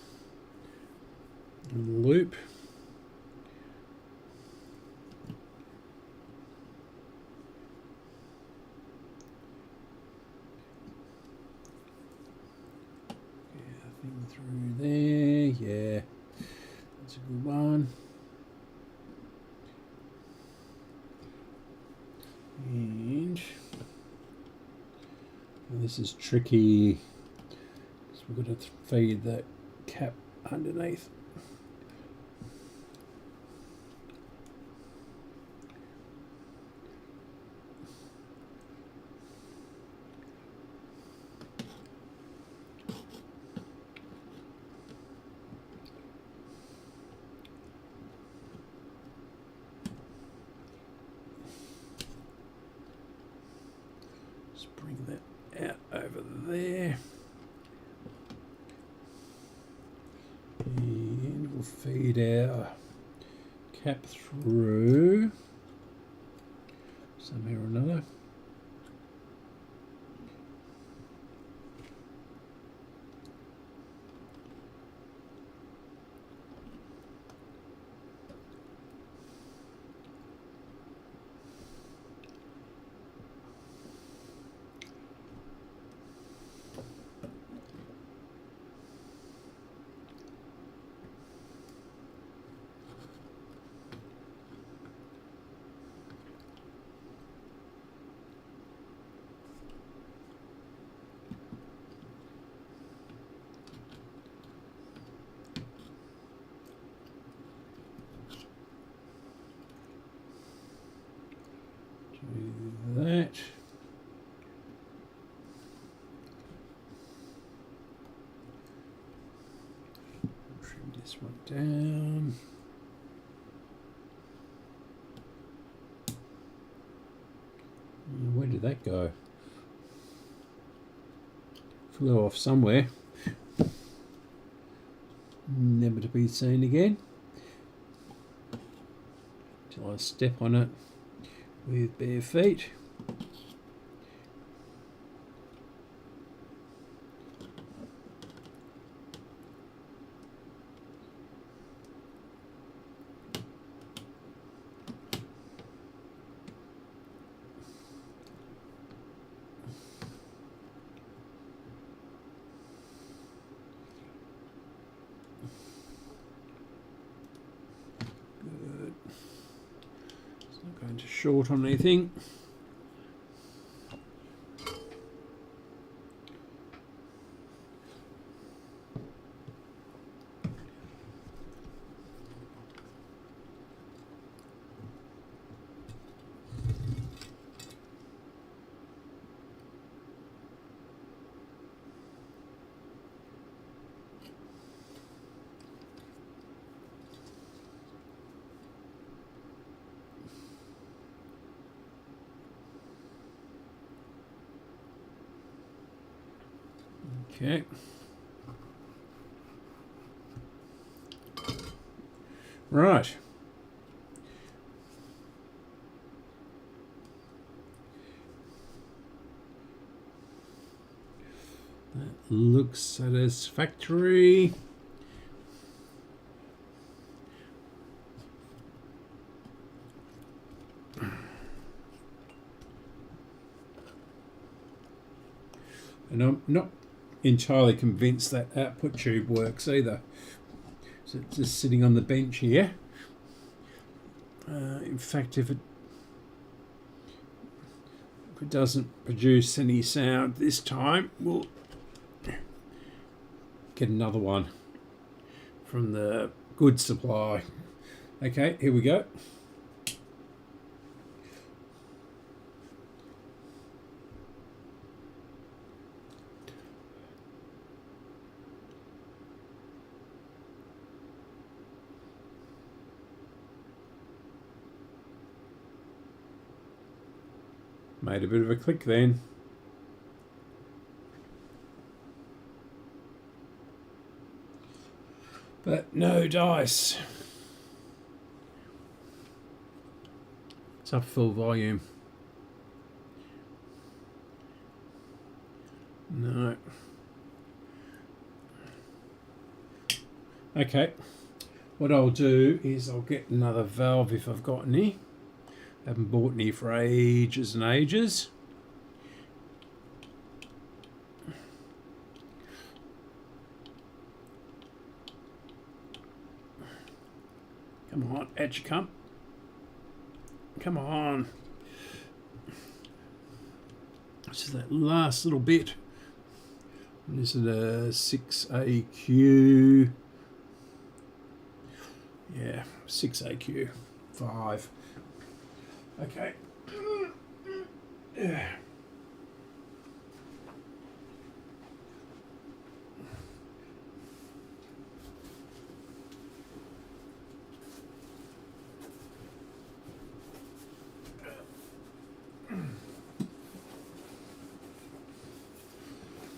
and loop. Thing through there, yeah, that's a good one. And this is tricky, so we've got to feed that cap underneath. Bring that out over there, and we'll feed our cap through somehow or another. Do that. Trim this one down. Where did that go? Flew off somewhere. Never to be seen again. Till I step on it with bare feet. Good. It's not going to short on anything. Okay. Right. That looks satisfactory. And I'm not entirely convinced that output tube works either. So it's just sitting on the bench here. In fact, if it doesn't produce any sound this time, we'll get another one from the good supply. Okay, here we go. Made a bit of a click then. But no dice. It's up full volume. No. Okay. What I'll do is I'll get another valve if I've got any. Haven't bought any for ages and ages. Come on, out you come. Come on. Just that last little bit. This is a 6AQ. Yeah, 6AQ. 5. Okay. Yeah.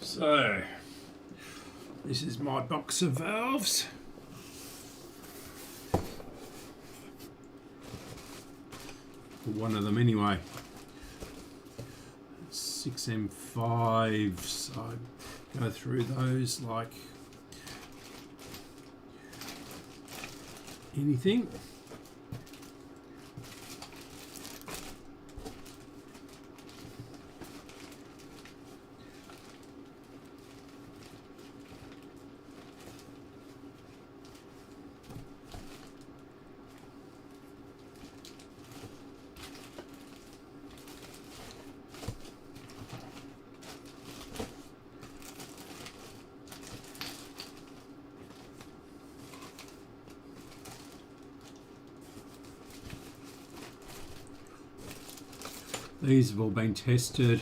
So, this is my box of valves. One of them anyway. 6M5s. I go through those like anything. These have all been tested.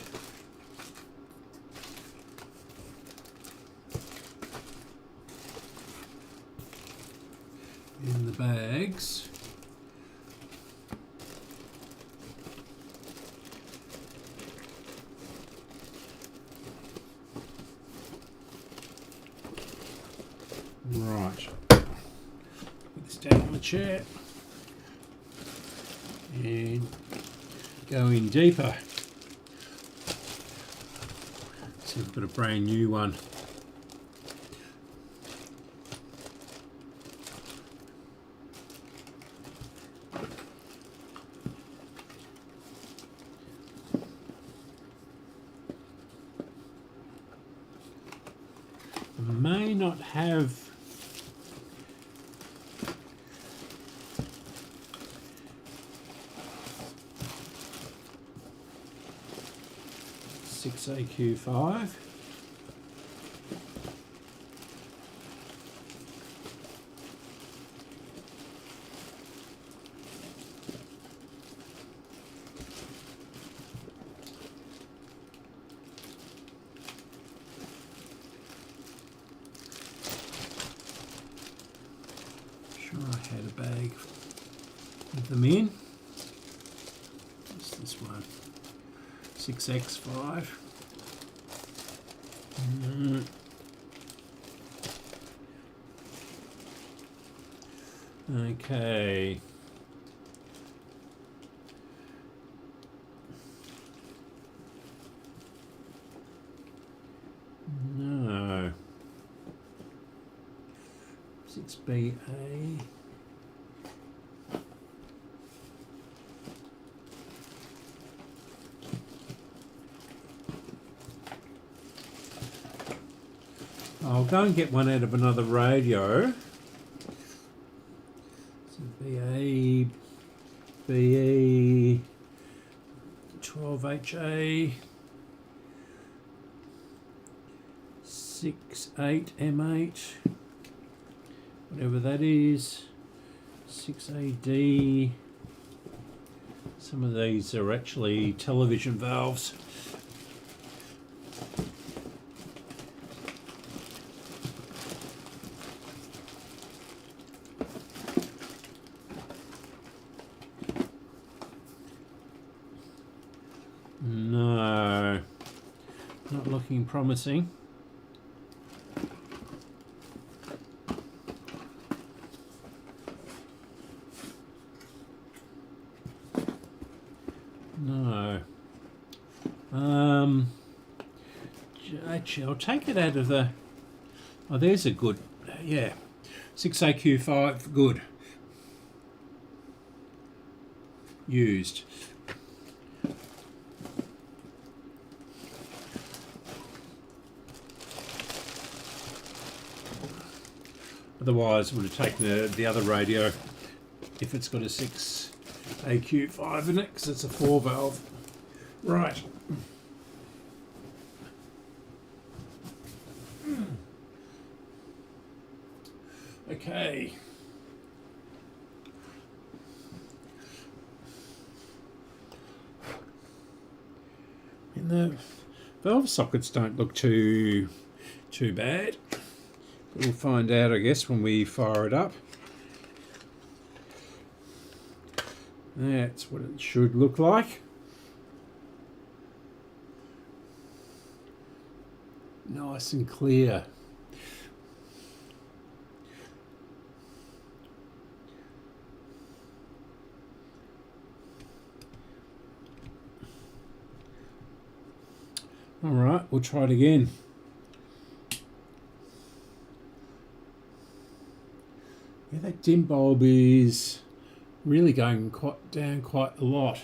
In the bags. Right. Put this down on the chair. And go in deeper. So we've got a brand new one. I may not have 6AQ5. Sure I had a bag with them in. What's this one? 6X5. Okay. No. 6BA. I'll go and get one out of another radio. So BA, BE, 12HA, 68M8, whatever that is, 6AD. Some of these are actually television valves. Not looking promising. No. Actually, I'll take it out of the... Oh, there's a good... Yeah. 6AQ5, good. Used. Otherwise, I would have taken the other radio if it's got a 6AQ5 in it, because it's a 4 valve. Right. Okay. And the valve sockets don't look too bad. We'll find out, I guess, when we fire it up. That's what it should look like. Nice and clear. All right, we'll try it again. Yeah, that dim bulb is really going down quite a lot.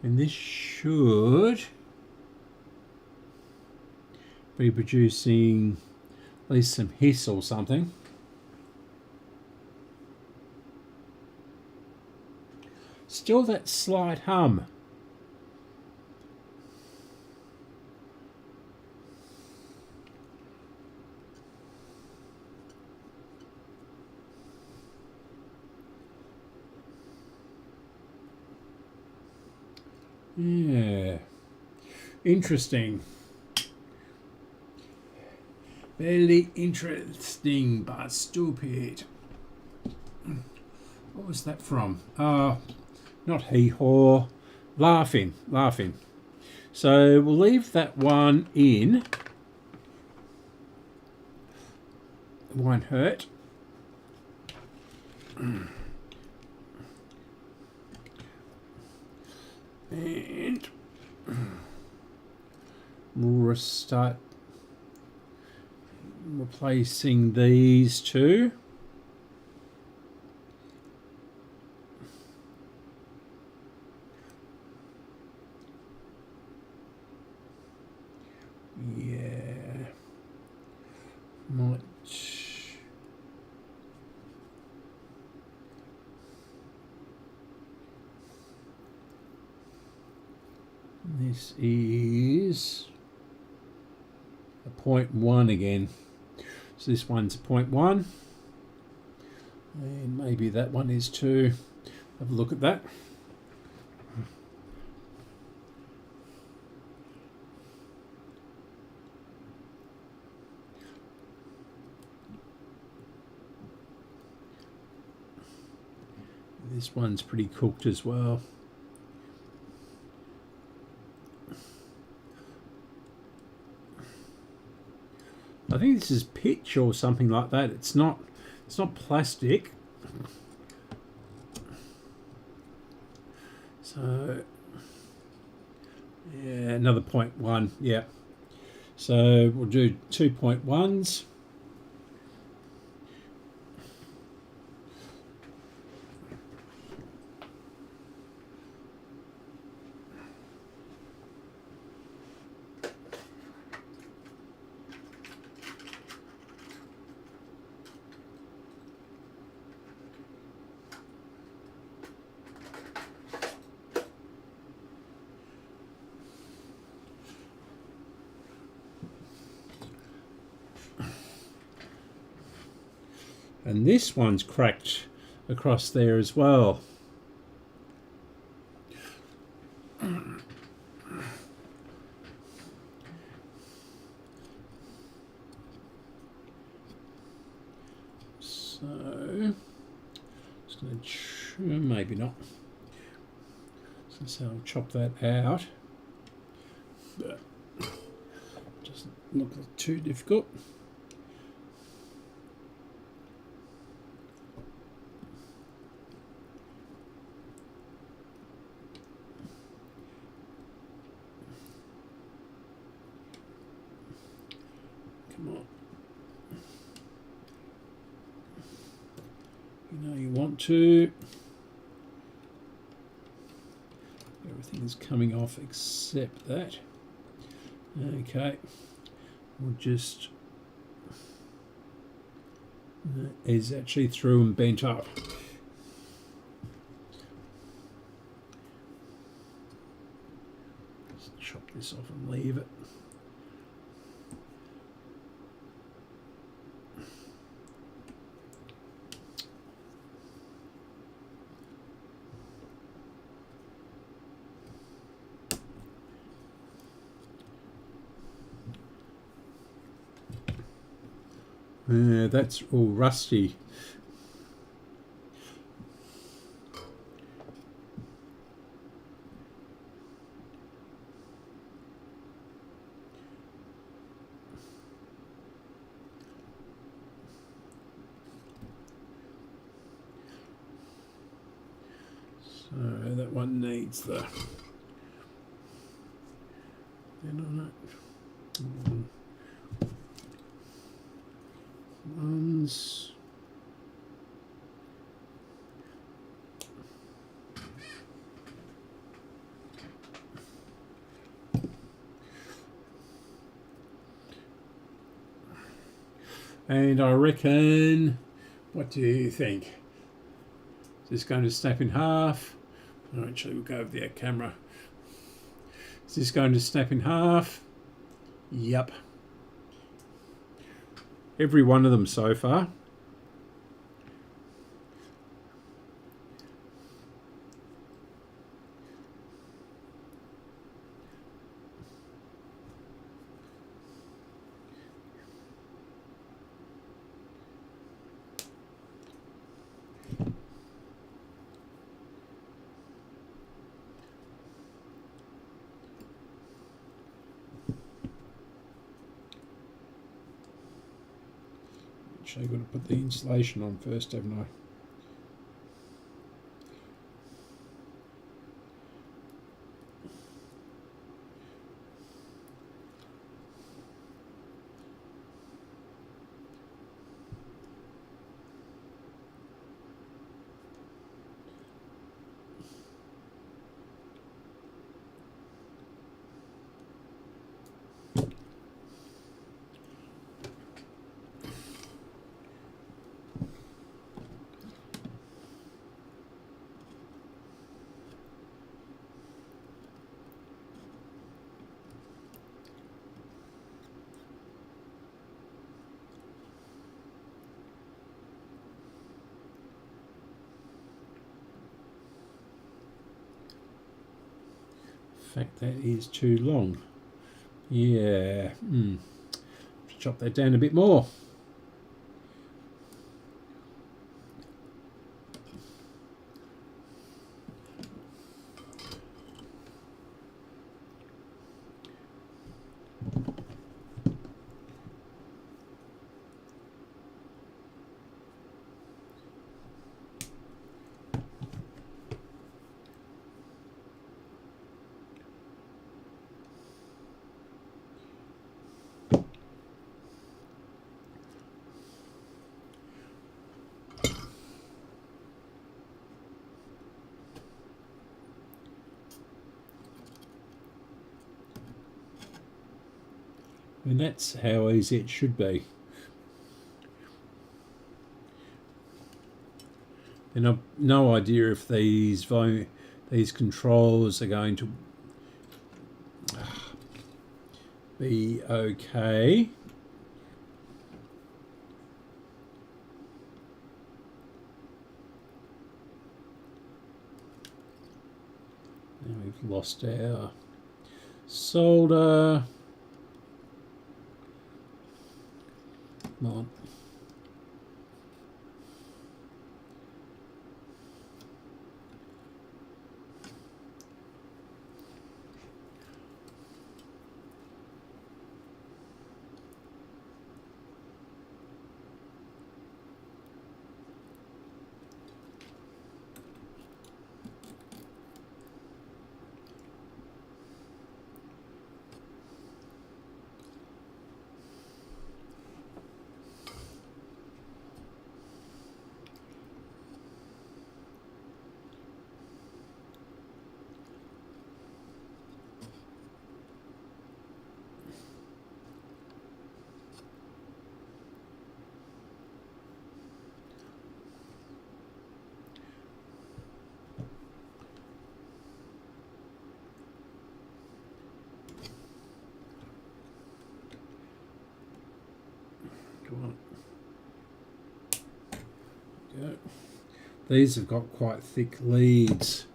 And this should be producing at least some hiss or something. Still that slight hum. Yeah, interesting. Very interesting, but stupid. What was that from? Not hee-haw. Laughing. So we'll leave that one in. It won't hurt. And we'll start replacing these two. Yeah, might. This is a 0.1 again. So this one's 0.1. And maybe that one is too. Have a look at that. This one's pretty cooked as well. I think this is pitch or something like that. It's not plastic. So yeah, another 0.1. Yeah. So we'll do 2.1s. And this one's cracked across there as well. So just going to maybe not. So I'll chop that out. But doesn't look too difficult. Come on. You know you want to. Everything's coming off except that. Okay. We'll just... That is actually through and bent up. Just chop this off and leave it. That's all rusty. So that one needs the... Ones. And I reckon, what do you think? Is this going to snap in half? Oh, actually, we'll go over the camera. Is this going to snap in half? Yep. Every one of them so far. Actually, I've got to put the insulation on first, haven't I? In fact, that is too long. Yeah. Chop that down a bit more. And that's how easy it should be. And I've no idea if these controls are going to be okay. Now we've lost our solder. Come on. Come on. Go. These have got quite thick leads.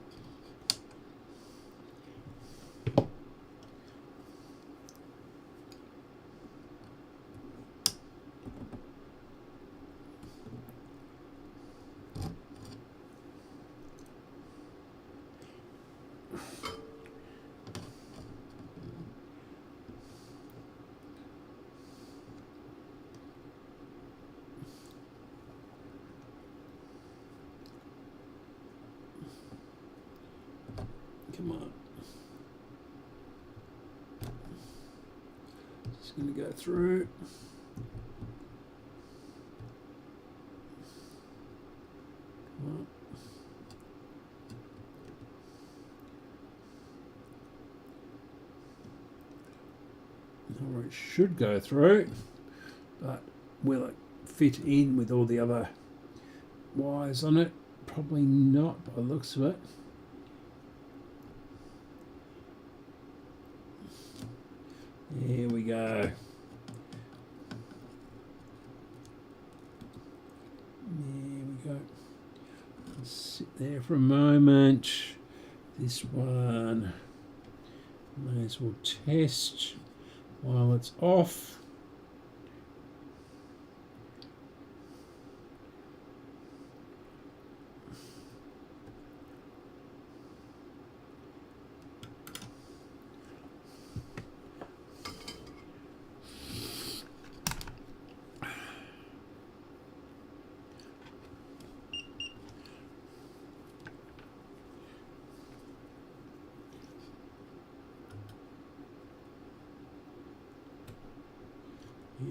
Come on. Just going to go through. Come on. Or it should go through, but will it fit in with all the other wires on it? Probably not by the looks of it. Here we go. There we go. Let's sit there for a moment. This one, may as well test while it's off.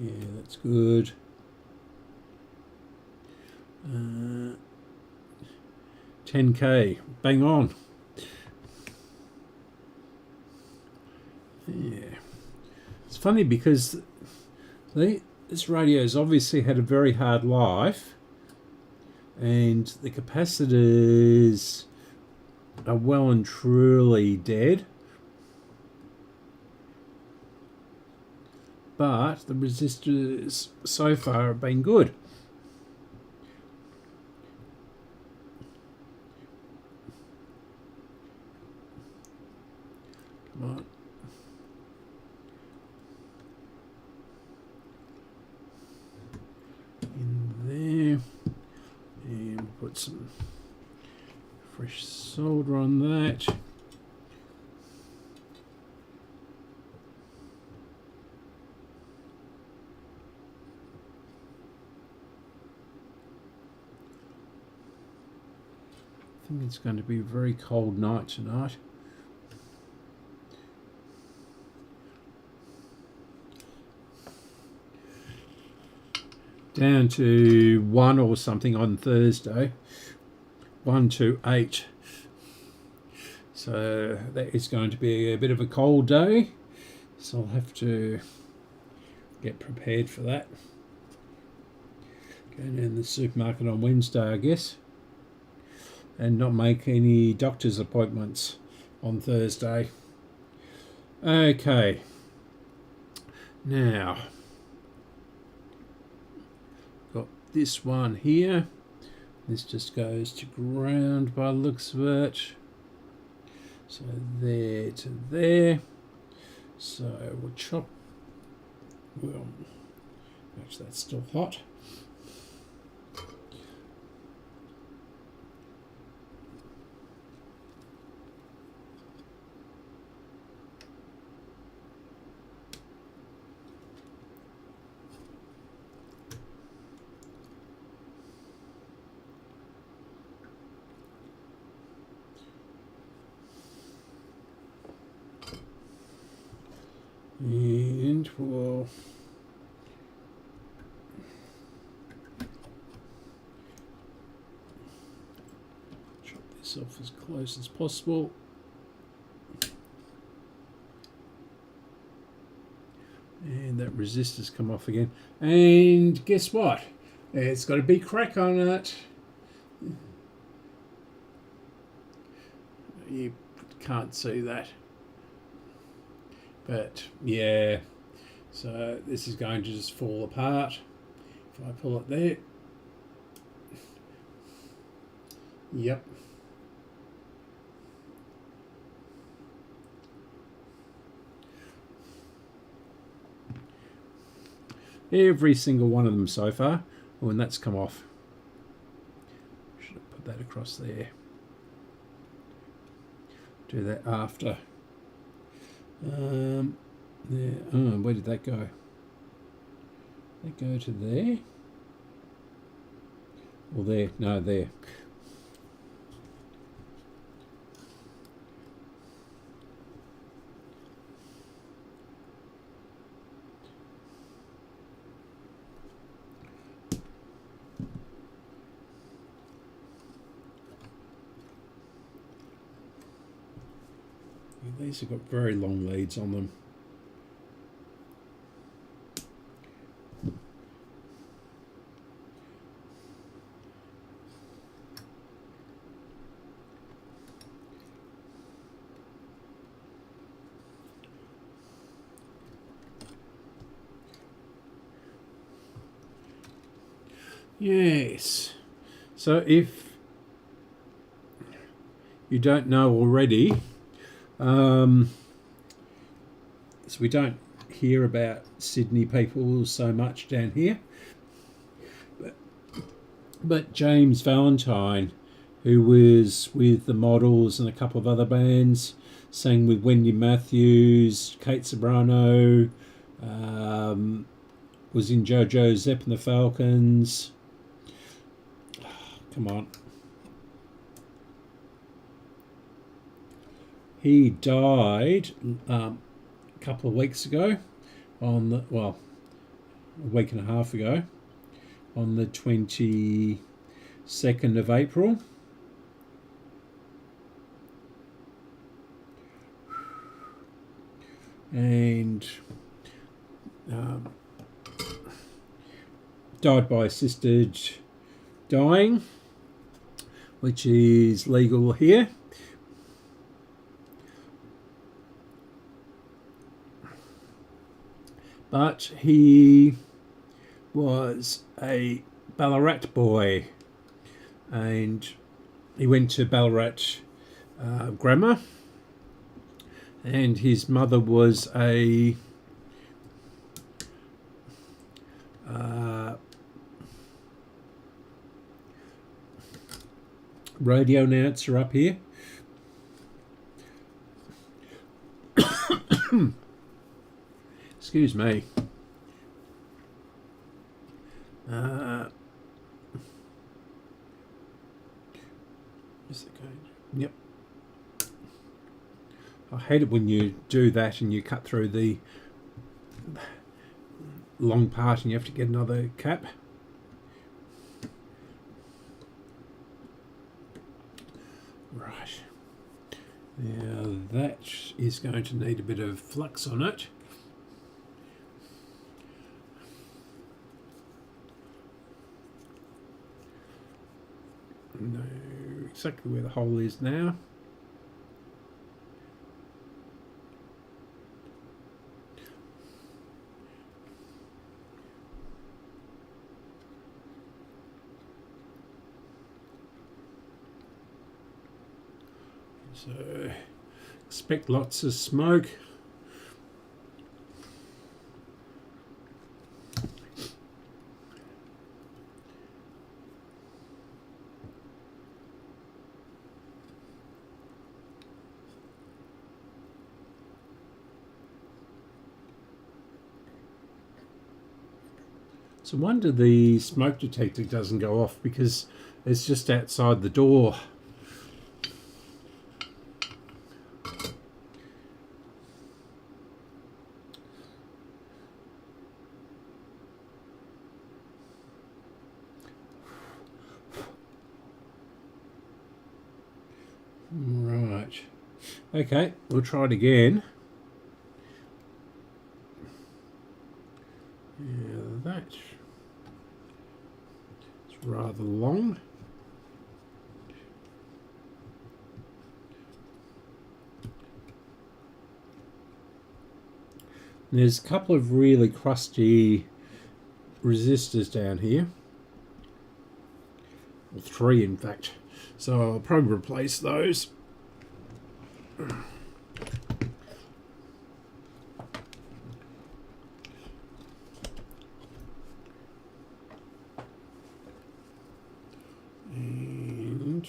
Yeah, that's good. 10K, bang on. Yeah, it's funny because this radio's obviously had a very hard life, and the capacitors are well and truly dead. But the resistors so far have been good. Come on. In there. And put some fresh solder on that. I think it's going to be a very cold night tonight. Down to 1 or something on Thursday. 1 to 8. So that is going to be a bit of a cold day. So I'll have to get prepared for that. Go down to the supermarket on Wednesday, I guess. And not make any doctor's appointments on Thursday. Okay. Now, got this one here. This just goes to ground by the looks of it. So there to there. So we'll chop. Well, actually that's still hot. And we'll chop this off as close as possible. And that resistor's come off again. And guess what? It's got a big crack on it. You can't see that. But yeah, so this is going to just fall apart. If I pull it there, yep. Every single one of them so far. Oh, and that's come off. Should have put that across there. Do that after. There. Oh, where did that go? Did that go to there? Or there? No, there. These have got very long leads on them. Yes. So if you don't know already, so we don't hear about Sydney people so much down here, but James Valentine, who was with the Models and a couple of other bands, sang with Wendy Matthews, Kate Sobrano, was in JoJo Zepp and the Falcons. Come on. He died a couple of weeks ago, on the, well, a week and a half ago, on the 22nd of April. And died by assisted dying, which is legal here. But he was a Ballarat boy, and he went to Ballarat grammar, and his mother was a radio announcer up here. Excuse me. Is it going? Yep. I hate it when you do that and you cut through the long part and you have to get another cap. Right. Now that is going to need a bit of flux on it. Know exactly where the hole is now. So expect lots of smoke. So I wonder the smoke detector doesn't go off because it's just outside the door. Right. Okay, we'll try it again. Yeah, that's rather long. And there's a couple of really crusty resistors down here, or 3 in fact, so I'll probably replace those. And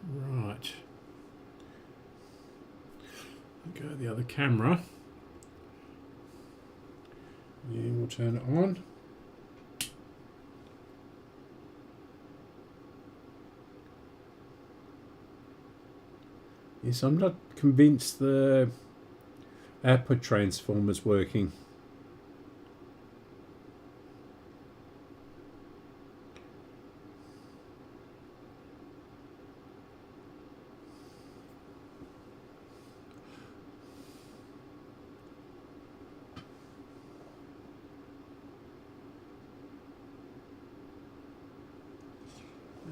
right, go the other camera, and we'll turn it on. Yes, I'm not convinced the output transformer's working.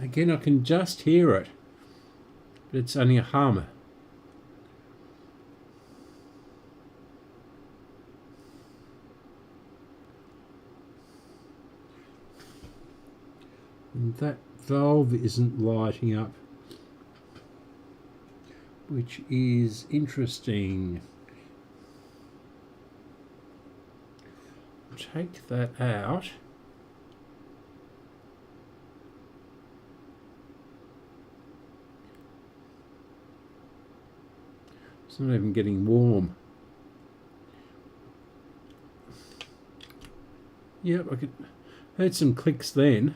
Again, I can just hear it, but it's only a hum. And that valve isn't lighting up, which is interesting. Take that out. It's not even getting warm. Yep, I heard some clicks then.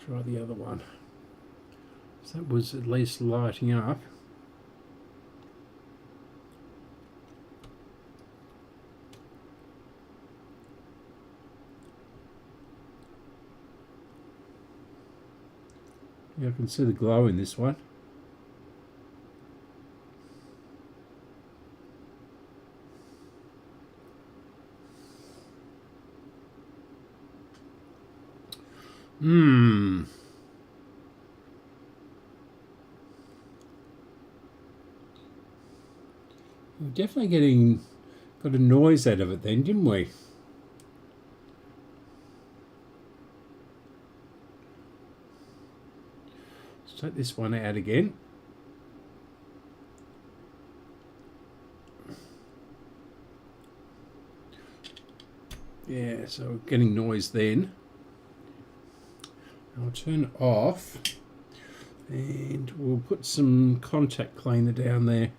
Try the other one. So that was at least lighting up. Yeah, I can see the glow in this one. We're definitely got a noise out of it then, didn't we? Let's take this one out again. Yeah, so we're getting noise then. I'll turn it off and we'll put some contact cleaner down there.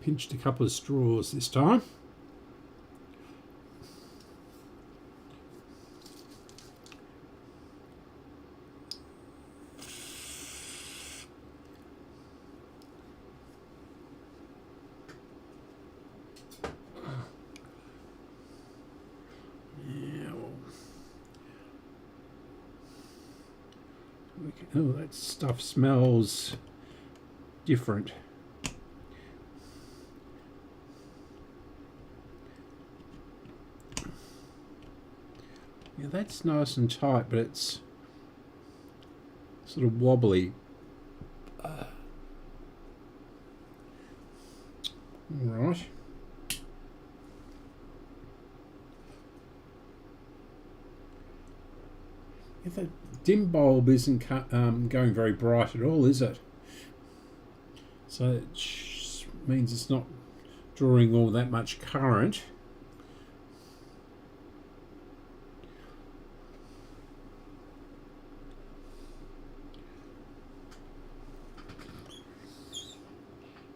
Pinched a couple of straws this time. Oh, that stuff smells different. Yeah, that's nice and tight, but it's sort of wobbly. All right. Yeah, that dim bulb isn't going very bright at all, is it? So it means it's not drawing all that much current.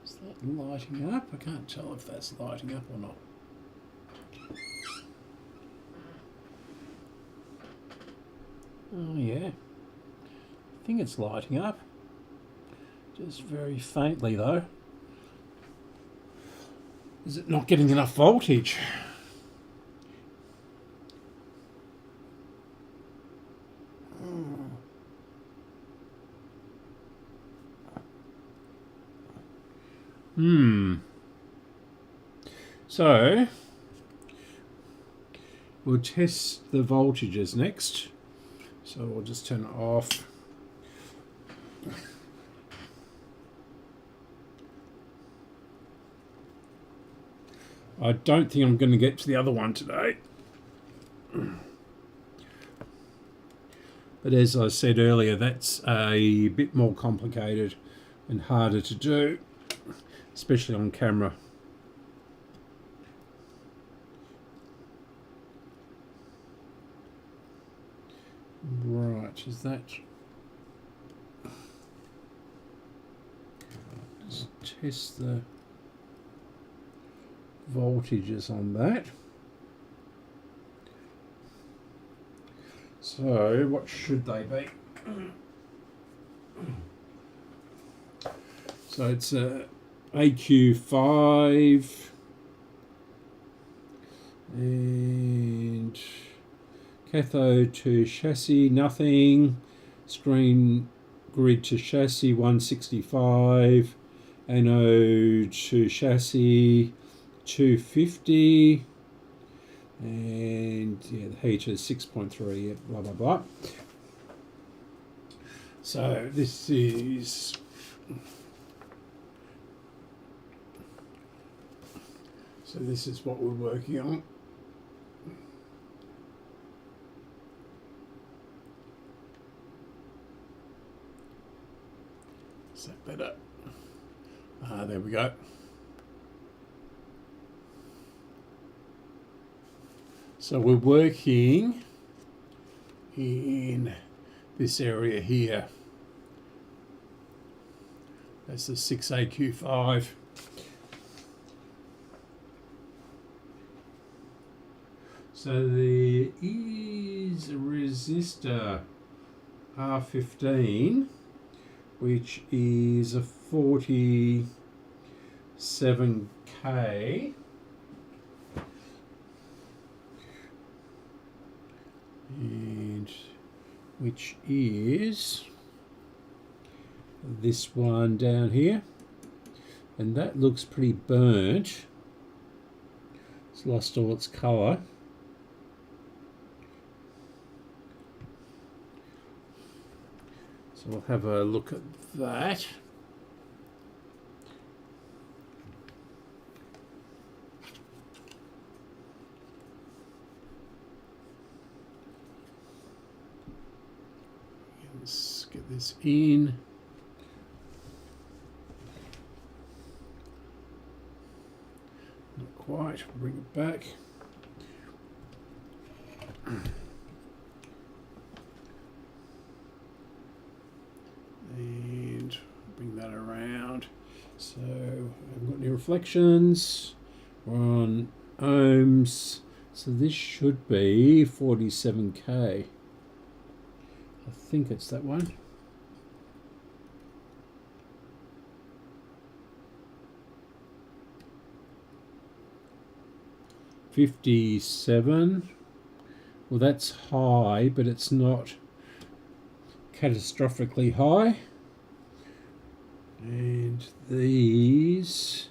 Is that lighting up? I can't tell if that's lighting up or not. Oh yeah, I think it's lighting up, just very faintly though. Is it not getting enough voltage? Enough So we'll test the voltages next. So we'll just turn it off. I don't think I'm going to get to the other one today. But as I said earlier, that's a bit more complicated and harder to do, especially on camera. Right, is that... Just test the voltages on that. So what should they be? So it's a AQ5 and cathode to chassis nothing, screen grid to chassis 165, anode to chassis 250, and yeah, the heater is 6.3, yeah, blah blah blah. So this is what we're working on. Is that better? There we go. So we're working in this area here. That's the 6AQ5. So there is a resistor R15, which is a 47K. And which is this one down here, and that looks pretty burnt. It's lost all its colour. So we'll have a look at that. Let's get this in. Not quite. Bring it back. And bring that around. So I haven't got any reflections. We're on ohms. So this should be 47K. I think it's that one. $57. Well, that's high, but it's not catastrophically high. And these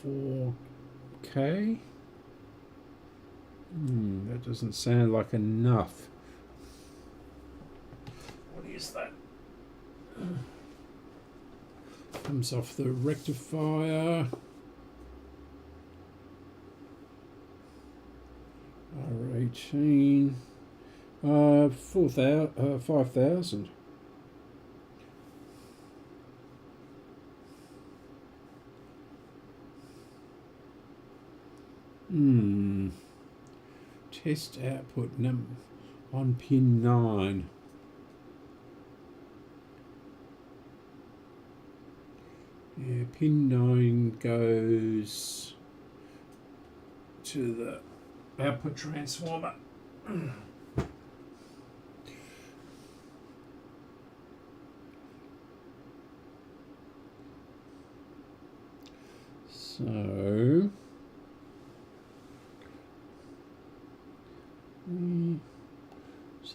$4K. That doesn't sound like enough. What is that? Comes off the rectifier. R18. 5,000. Test output on pin 9. Yeah, pin 9 goes to the output transformer. So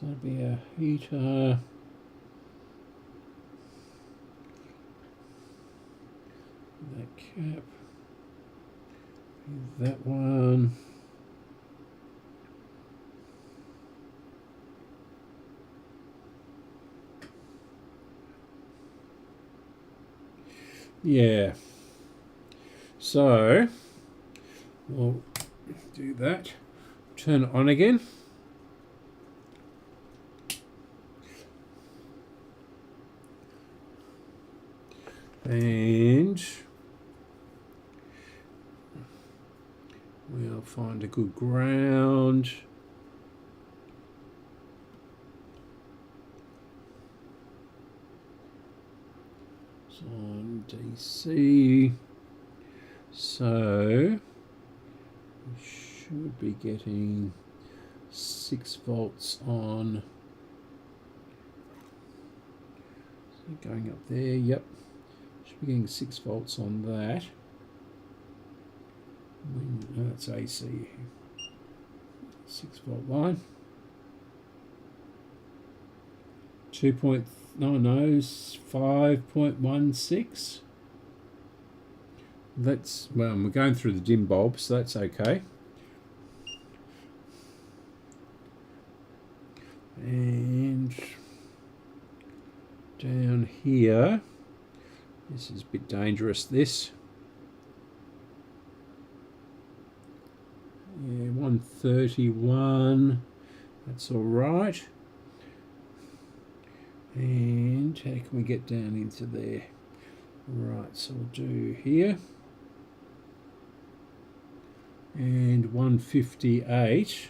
that'd be a heater. cap. That one. Yeah. So we'll do that. Turn it on again. And we'll find a good ground. It's on DC. So we should be getting 6 volts on. So going up there, yep. Should be getting 6 volts on that. That's AC. 6 volt line. 5.16. That's, well, we're going through the dim bulb, so that's okay. And down here, this is a bit dangerous, this. Yeah, 131, that's all right. And how can we get down into there? Right, so we'll do here. And 158.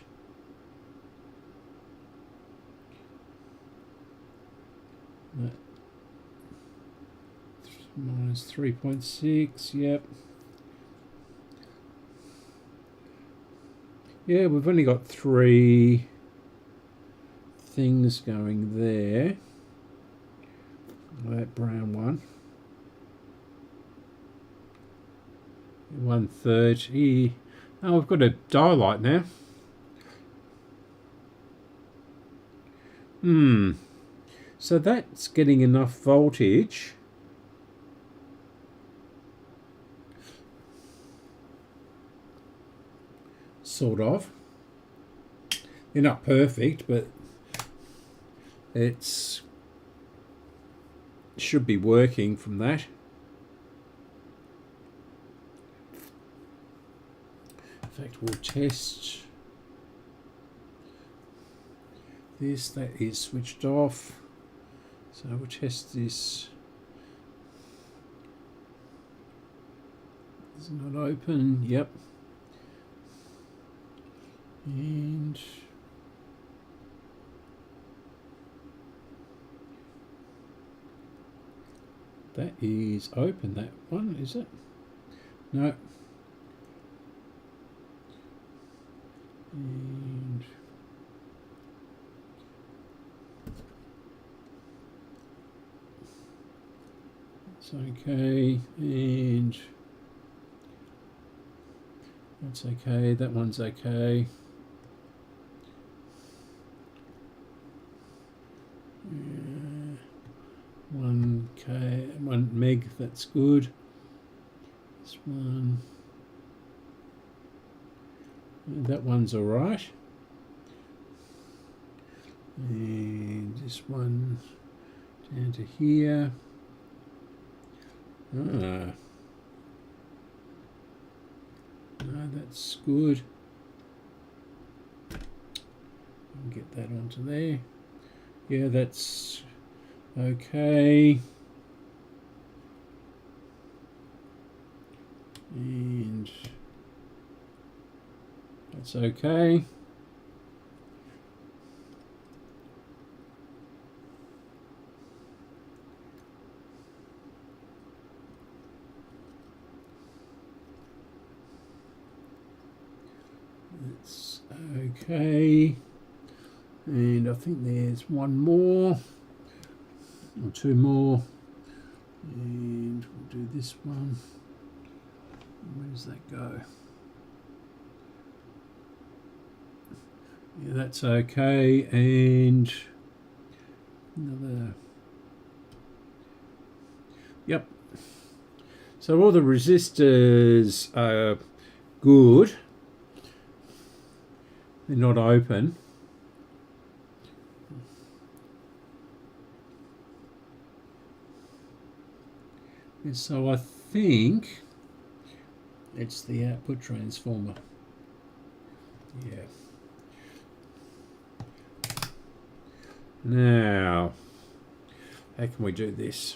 Minus 3.6, yep. Yeah, we've only got 3 things going there. That brown one. 130. Oh, we've got a dialight now. So that's getting enough voltage. Sort of. They're not perfect, but it's should be working from that. In fact, we'll test this. That is switched off. So we'll test this. It's not open. Yep. And that is open, that one, is it? No. And that's okay, and that's okay, that one's okay. 1 meg, that's good. This one, that one's all right. And this one down to here. No, that's good. Get that onto there. Yeah, that's okay. And that's okay. That's okay. And I think there's one more. Or 2 more, and we'll do this one. Where does that go? Yeah, that's okay, and another. Yep. So all the resistors are good. They're not open. And so I think it's the output transformer. Yeah. Now, how can we do this?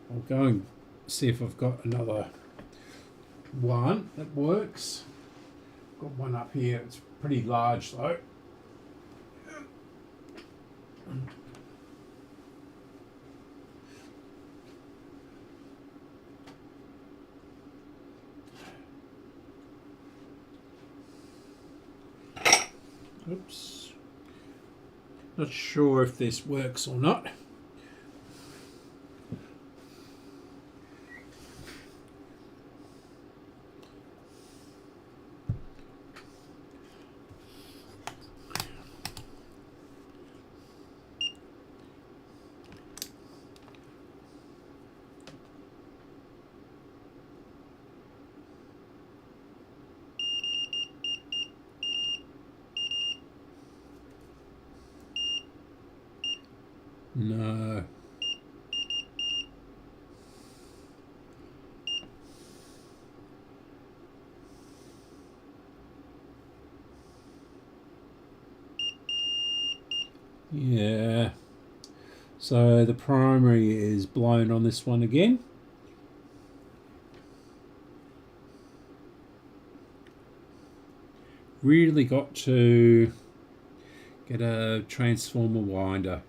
I'll go and see if I've got another one that works. Got one up here. It's pretty large though. Oops. Not sure if this works or not. No. Yeah. So the primary is blown on this one again. Really got to get a transformer winder.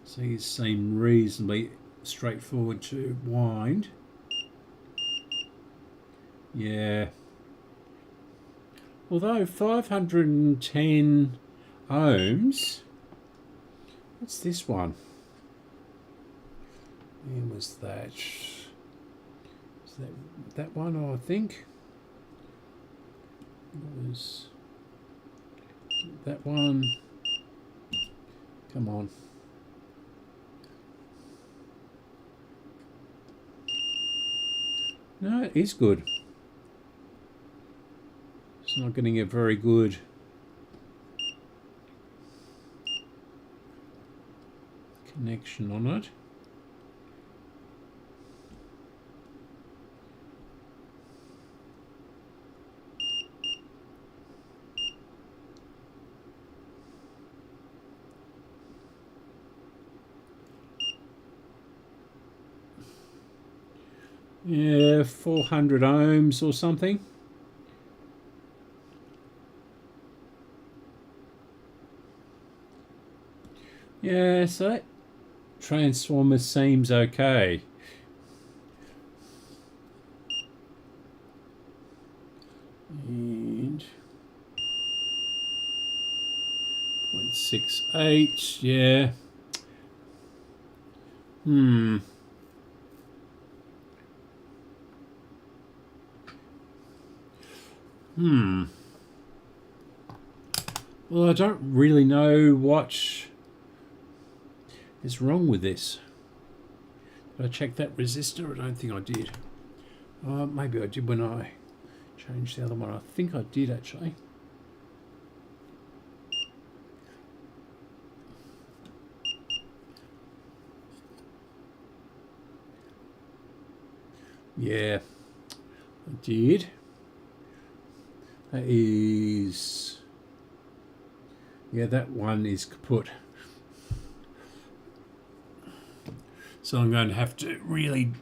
So these seem reasonably straightforward to wind. Yeah. Although 510 ohms. What's this one? When was that? Is that one, I think? It was that one. Come on. No, it is good. It's not getting a very good connection on it. Yeah, 400 ohms or something. Yeah, so that transformer seems okay. And 0.68, yeah. Well, I don't really know what is wrong with this. Did I check that resistor? I don't think I did. Maybe I did when I changed the other one. I think I did actually. Yeah, I did. That is... yeah, that one is kaput. So I'm going to have to really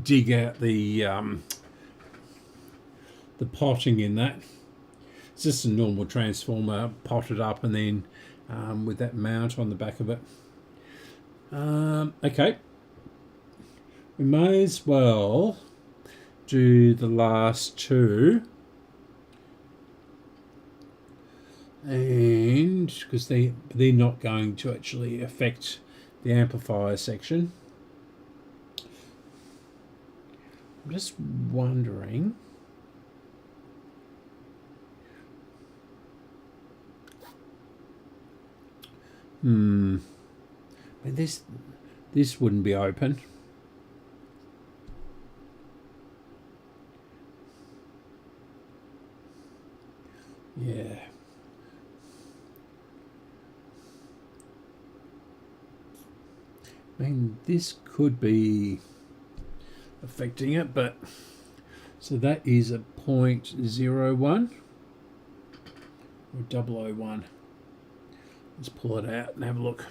dig out the potting in that. It's just a normal transformer potted up and then with that mount on the back of it. Okay. We may as well do the last two. And because they're not going to actually affect the amplifier section. I'm just wondering. But this wouldn't be open. Yeah. I mean, this could be affecting it, but so that is a 0.01 or 0.001. Let's pull it out and have a look.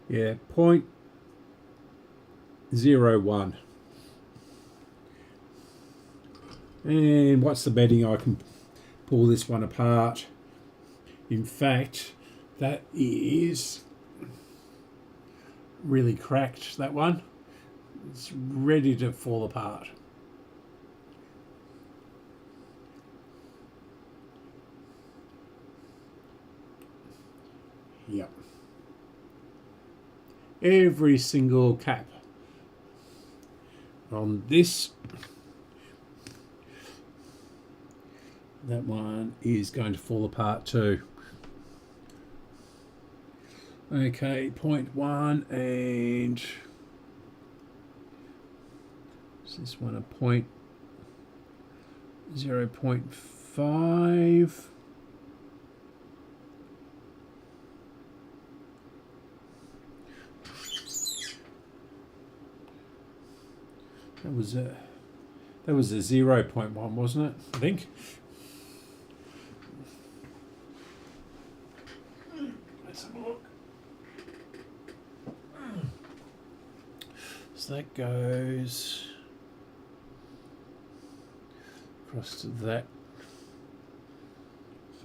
Yeah, 0.01. And what's the betting I can pull this one apart? In fact, that is really cracked, that one. It's ready to fall apart. Yep. Every single cap on this, that one is going to fall apart too. Okay, 0.1, and is this one a 0.5? That was a 0.1, wasn't it? I think. Let's have a look. So that goes across to that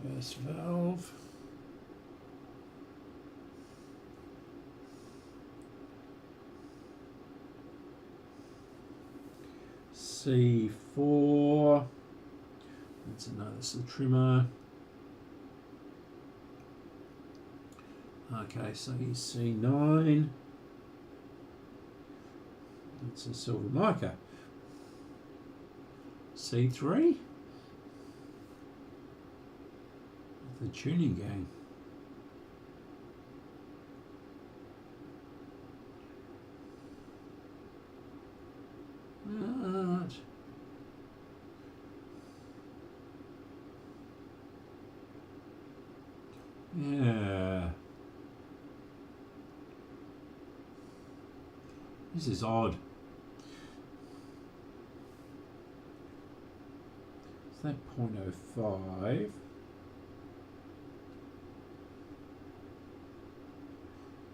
first valve. C4. That's the trimmer. Okay, so here's C9. That's a silver mica. C3. The tuning gang. Right. Yeah. This is odd. Is that 0.05?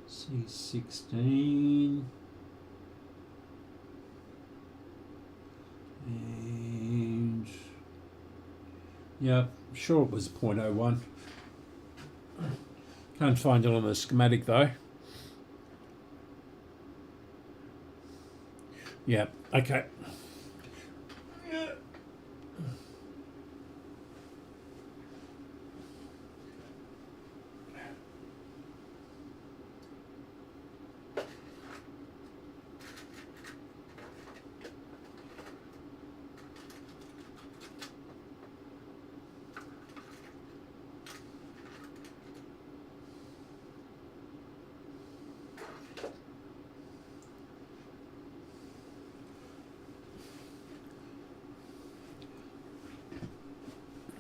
C16. And yeah, sure it was 0.01. Can't find it on the schematic though. Yeah, okay.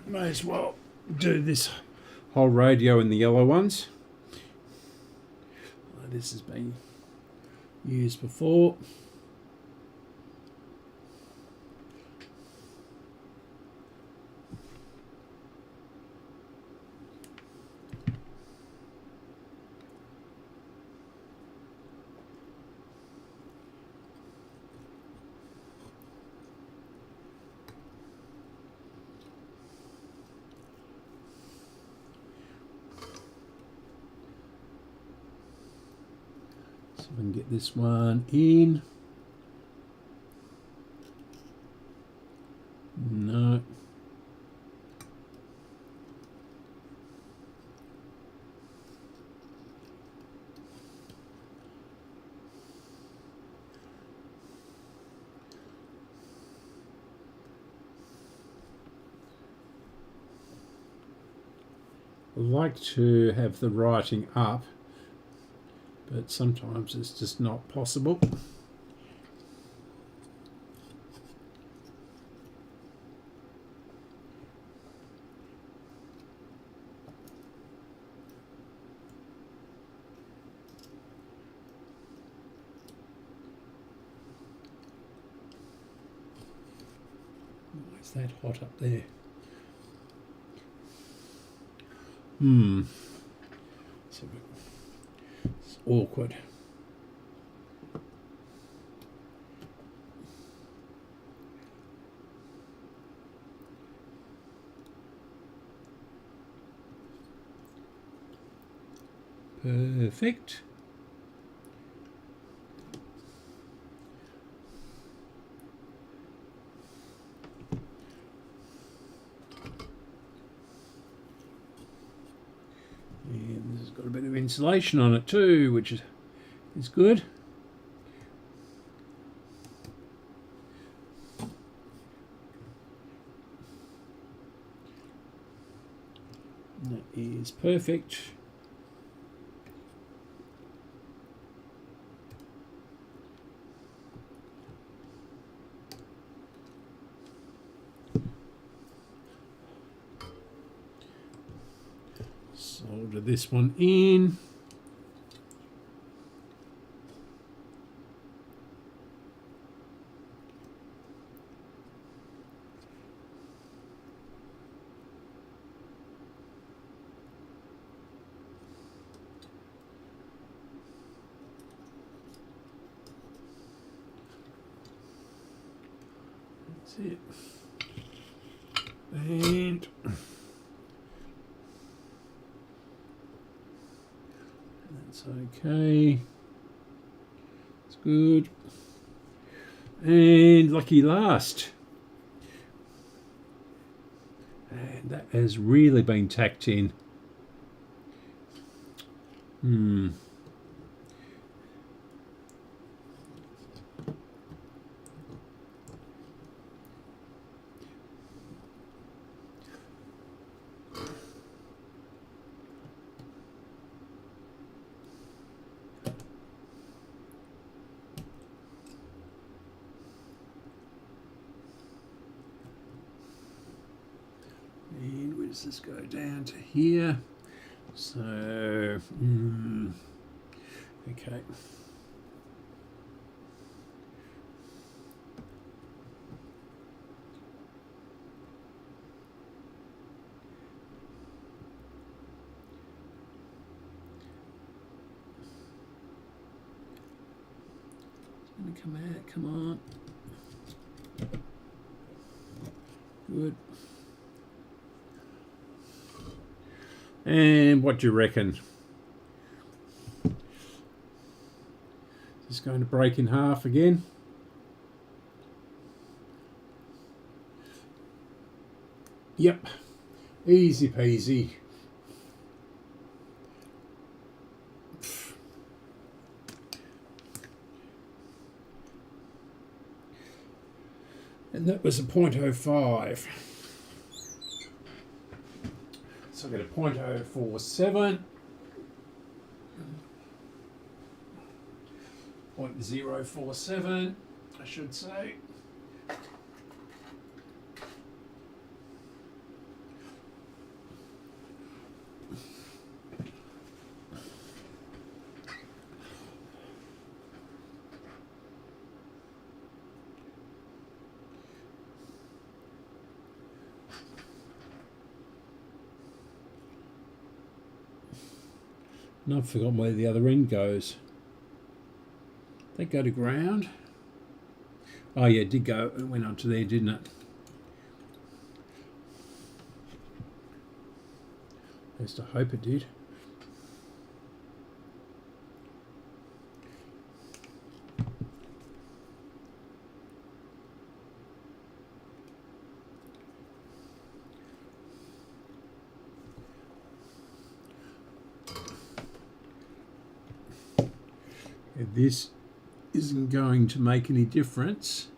May as well do this whole radio in the yellow ones. This has been used before. I can get this one in. No. I like to have the writing up, but sometimes it's just not possible. Why is that hot up there? So it's awkward. Perfect. And this has got a bit of insulation on it too, which is good. That is perfect. Solder this one in. That's it. And that's okay. It's good. And lucky last. And that has really been tacked in. And where does this go? Down to here. So, okay. It's going to come out, come on. Good. And what do you reckon? Is this going to break in half again? Yep, easy peasy. And that was a 0.05. So I've got a 0.047, 0.047, I should say. And I've forgotten where the other end goes. Did that go to ground? Oh yeah, it did go. It went onto there, didn't it? At least I hope it did. This isn't going to make any difference.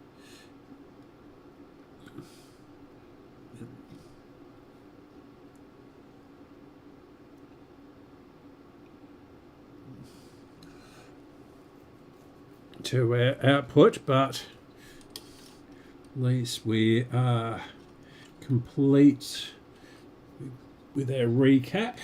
To our output, but at least we are complete with our recap.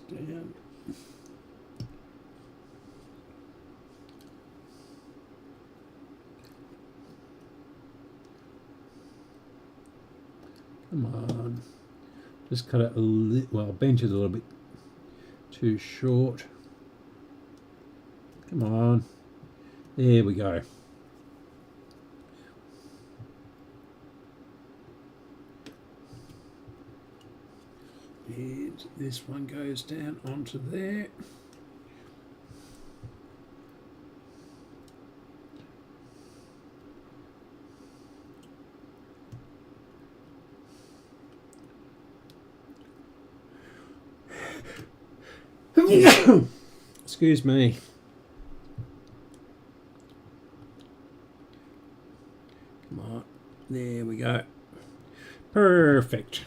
Come down. Come on. Just cut it a little, well, bent it a little bit too short. Come on. There we go. And this one goes down onto there. Excuse me. Come on. There we go. Perfect.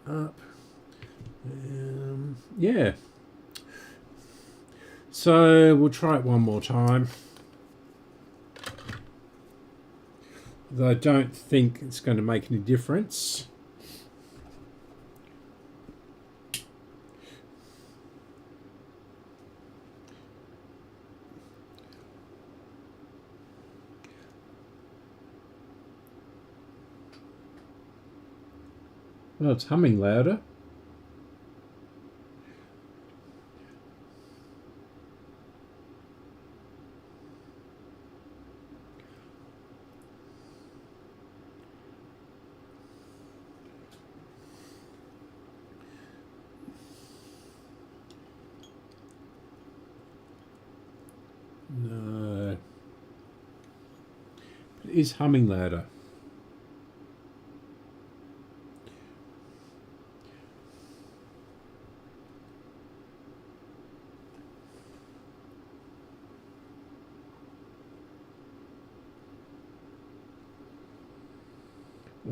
Up. Yeah. So we'll try it one more time. Though I don't think it's going to make any difference. Well, it's humming louder. No. It is humming louder.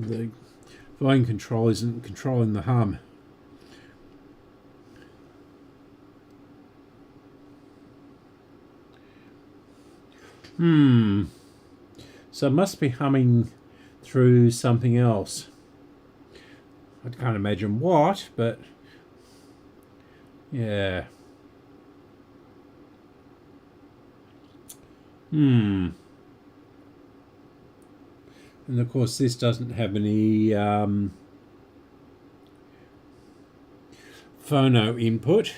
The volume control isn't controlling the hum. So it must be humming through something else. I can't imagine what, but yeah. And of course this doesn't have any phono input.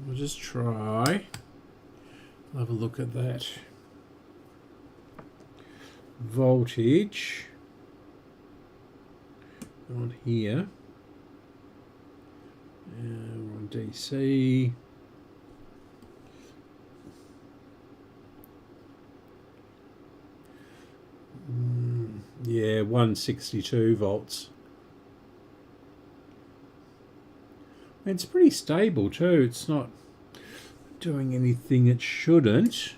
We'll just try. I'll have a look at that. Voltage on here. We're on DC. Yeah, 162 volts. It's pretty stable too. It's not doing anything it shouldn't.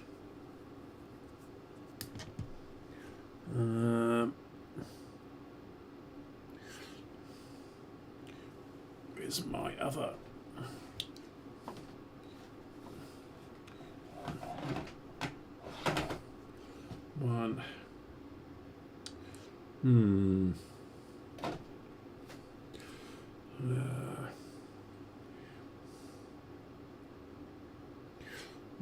Where's my other? One.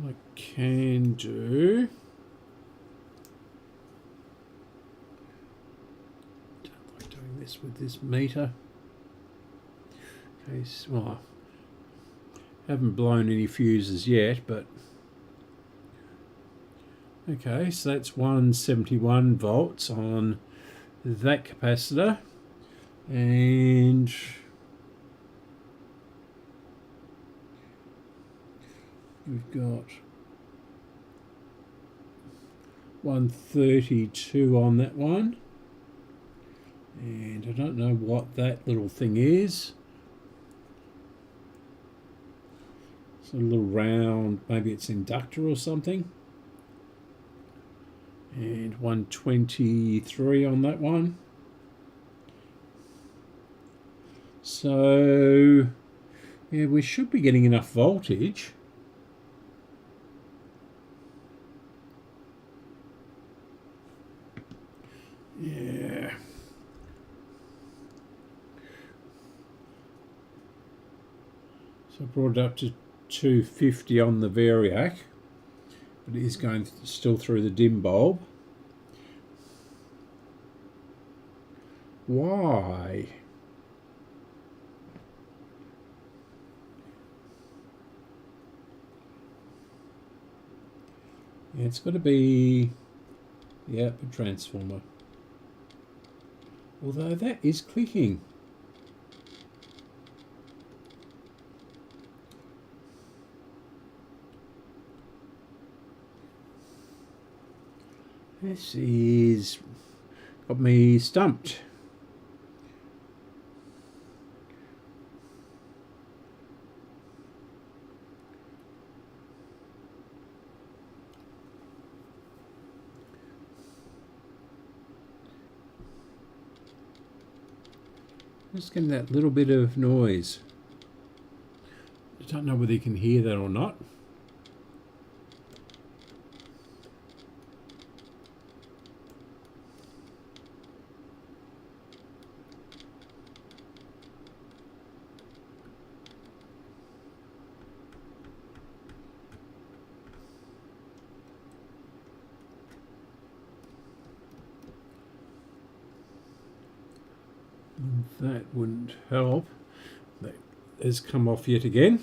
I can do. Don't like doing this with this meter. Okay, so, well, haven't blown any fuses yet, but okay, so that's 171 volts on that capacitor, and we've got 132 on that one, and I don't know what that little thing is. It's a little round, maybe it's inductor or something. And 123 on that one. So yeah, we should be getting enough voltage. Yeah. So I brought it up to 250 on the variac, but it is going still through the dim bulb. Why? Yeah, it's got to be, yeah, a transformer. Although that is clicking. This is got me stumped. Just getting that little bit of noise. I don't know whether you can hear that or not. That wouldn't help. That has come off yet again.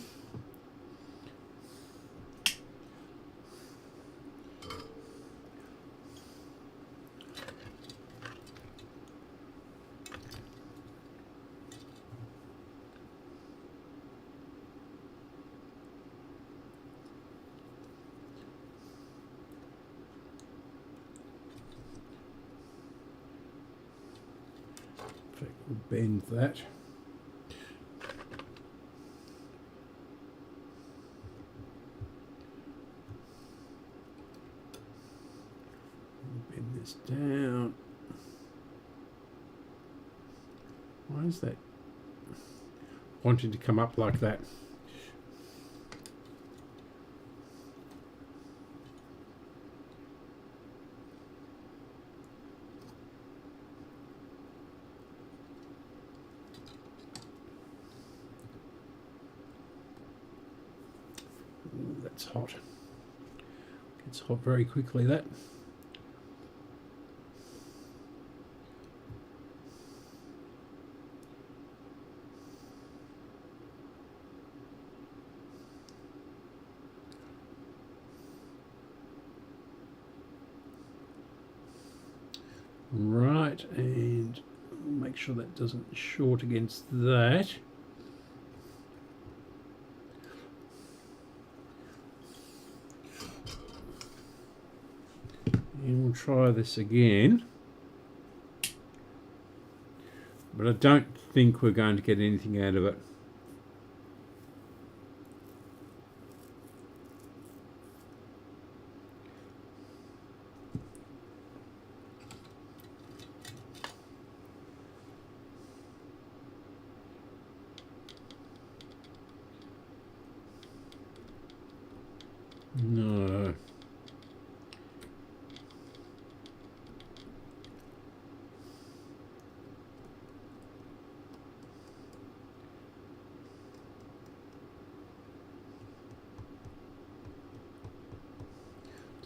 We'll bend that. Bend this down. Why is that wanting to come up like that? Ooh, that's hot. Gets hot very quickly, that. Right, and make sure that doesn't short against that. And we'll try this again. But I don't think we're going to get anything out of it. No.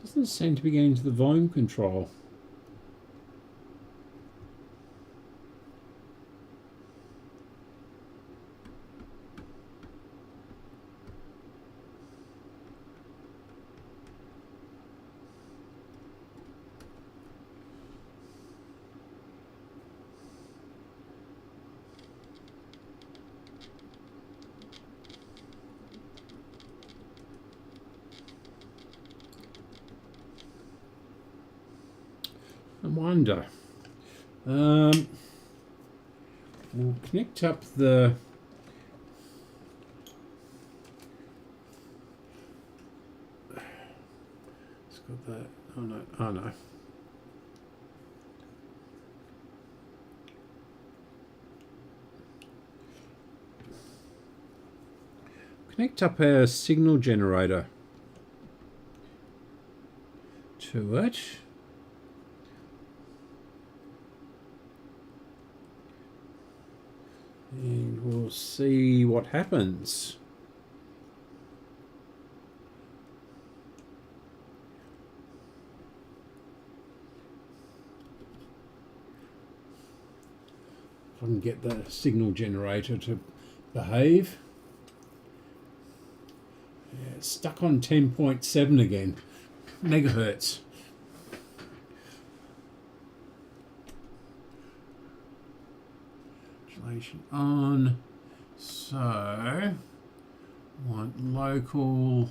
Doesn't seem to be getting to the volume control. I wonder. We'll connect up the it's got that. Oh no, oh no. Connect up our signal generator to it. And we'll see what happens. If I can get the signal generator to behave. Yeah, it's stuck on 10.7 again, megahertz. On, so want local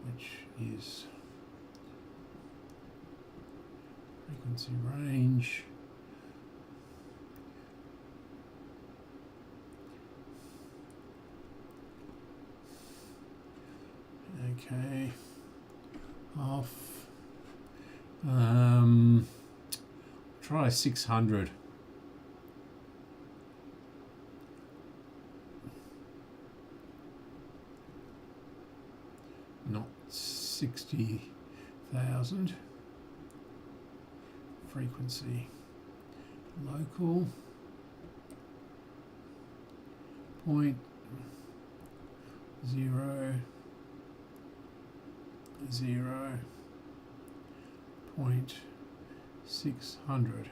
which is frequency range. Okay. Off. Try 600. Not 60,000. Frequency local. 0.0 0.600.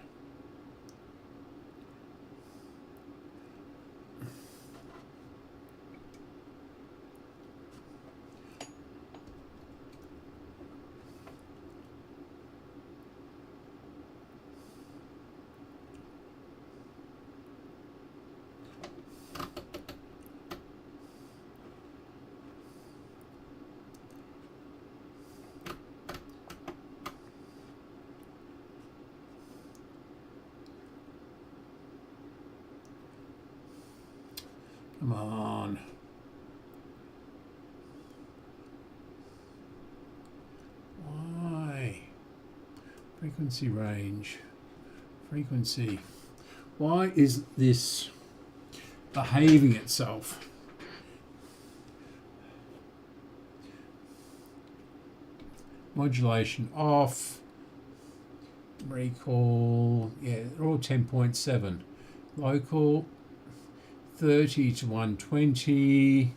Come on. Why? Frequency range. Frequency. Why is this behaving itself? Modulation off. Recall. Yeah, they're all 10.7. Local. 30 to 120.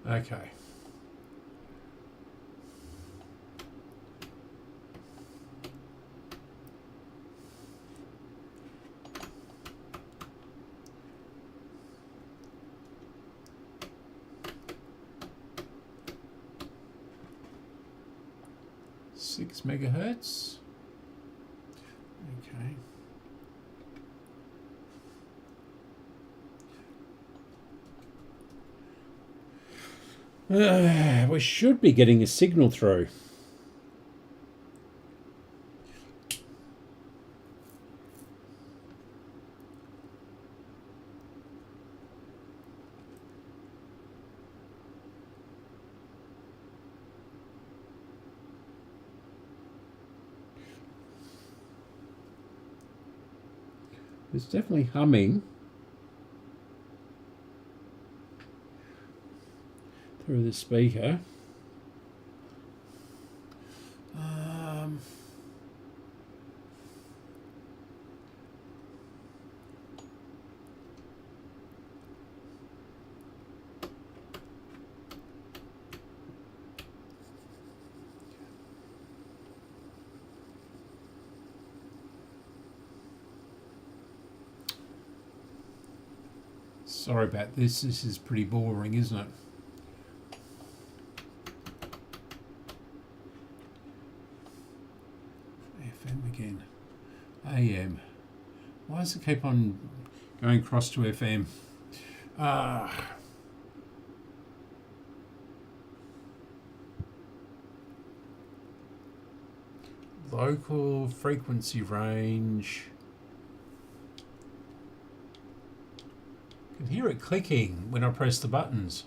Okay. Six megahertz. Okay. We should be getting a signal through. It's definitely humming through the speaker. Sorry about this. This is pretty boring, isn't it? FM again. AM. Why does it keep on going across to FM? Local frequency range. I can hear it clicking when I press the buttons.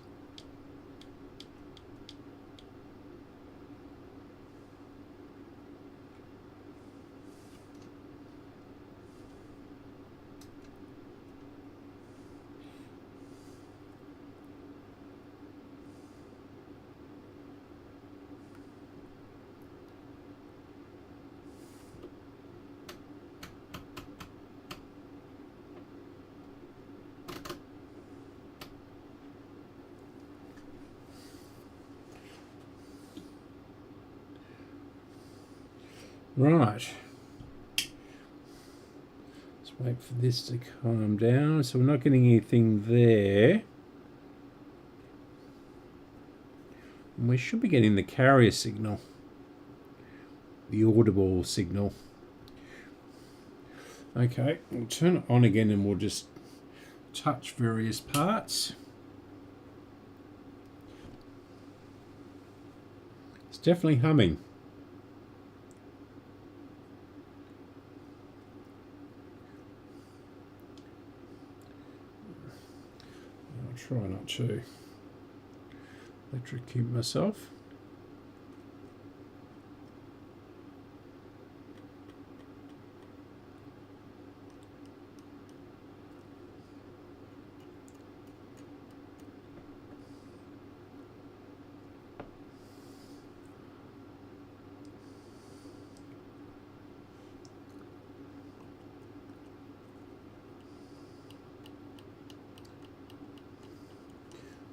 Right. Let's wait for this to calm down. So we're not getting anything there. And we should be getting the carrier signal. The audible signal. Okay, we'll turn it on again and we'll just touch various parts. It's definitely humming. I'll try not to electrocute myself.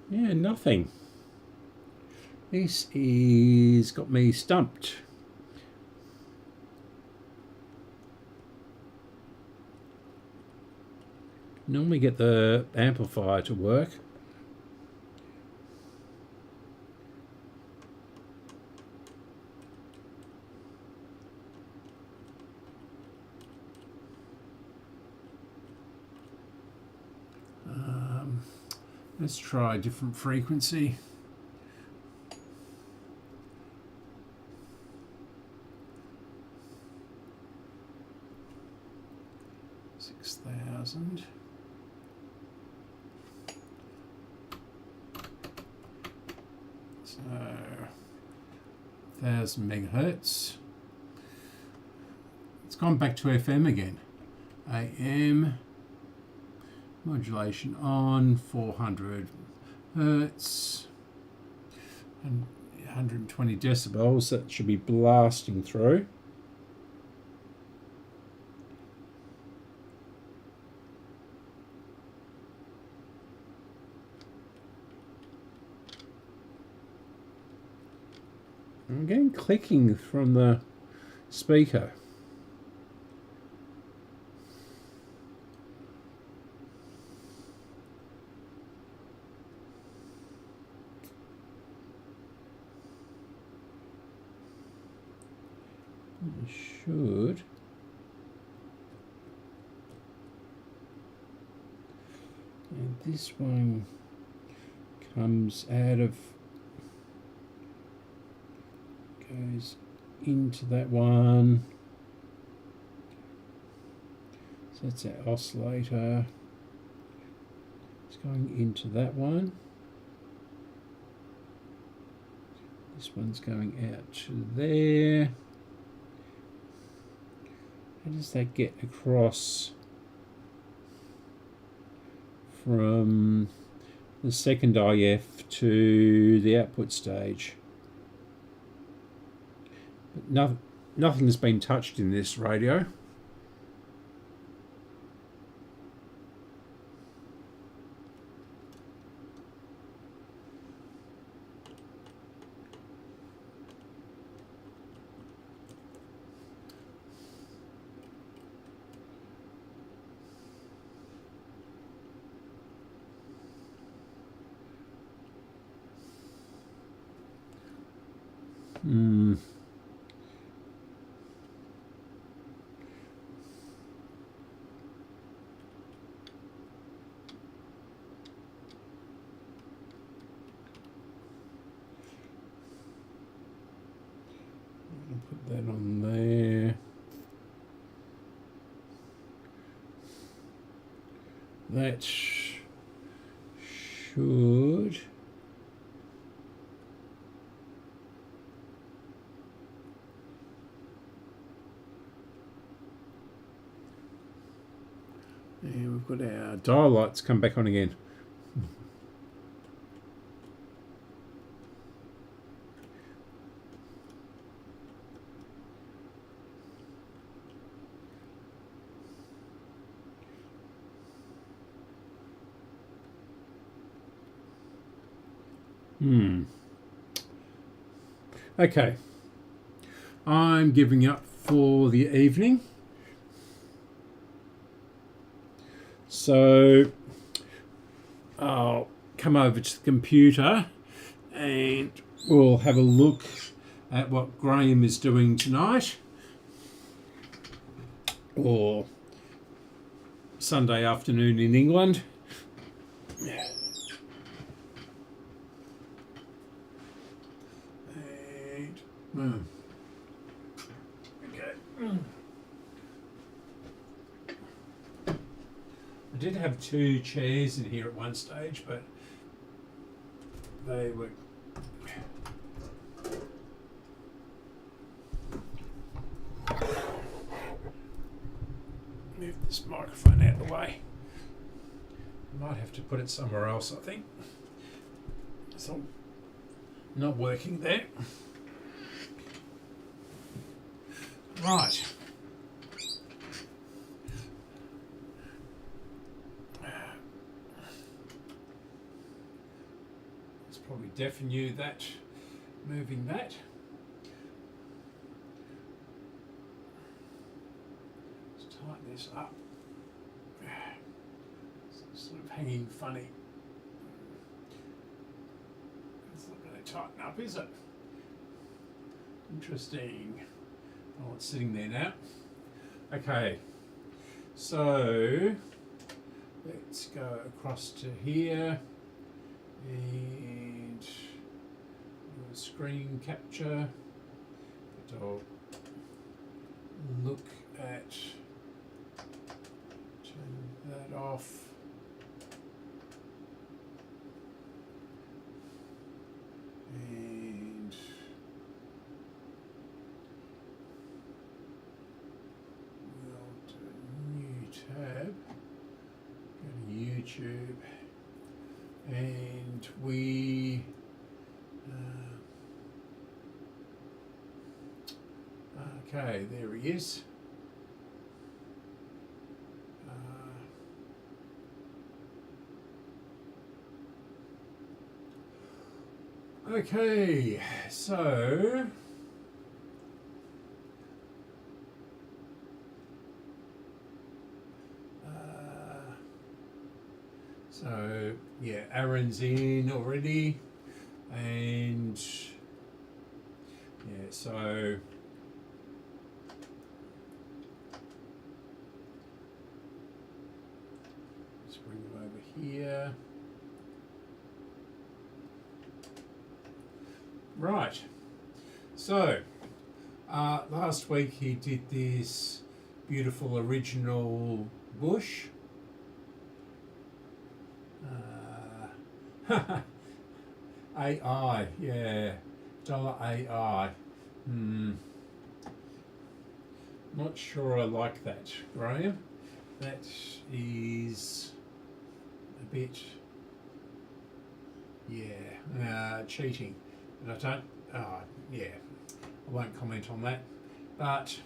Yeah, nothing. This is got me stumped. Normally get the amplifier to work. Let's try a different frequency. $6,000. So 1,000 megahertz. It's gone back to FM again. AM. Modulation on 400 hertz and 120 decibels. That should be blasting through. I'm getting clicking from the speaker. I should. And this one comes out of, goes into that one. So that's our oscillator. It's going into that one. This one's going out to there. How does that get across from the second IF to the output stage? But nothing's been touched in this radio. Put that on there. That should. And we've got our dial lights come back on again. Okay. I'm giving up for the evening. So I'll come over to the computer and we'll have a look at what Graham is doing tonight, or Sunday afternoon in England. And okay. I did have 2 chairs in here at one stage, but they were move this microphone out of the way. I might have to put it somewhere else, I think. It's not working there. Right. It's probably deafened you, that, moving that. Let's tighten this up. It's sort of hanging funny. It's not going to tighten up, is it? Interesting. Oh, it's sitting there now. Okay, so let's go across to here and do a screen capture. But I'll look at, turn that off. And tab, go to YouTube, and we okay, there he is. Okay, so So yeah, Aaron's in already, and yeah, so let's bring him over here. Right, so last week he did this beautiful original bush. AI, yeah, $AI. Not sure I like that, Graham. That is a bit, yeah, cheating. But I don't, yeah, I won't comment on that. But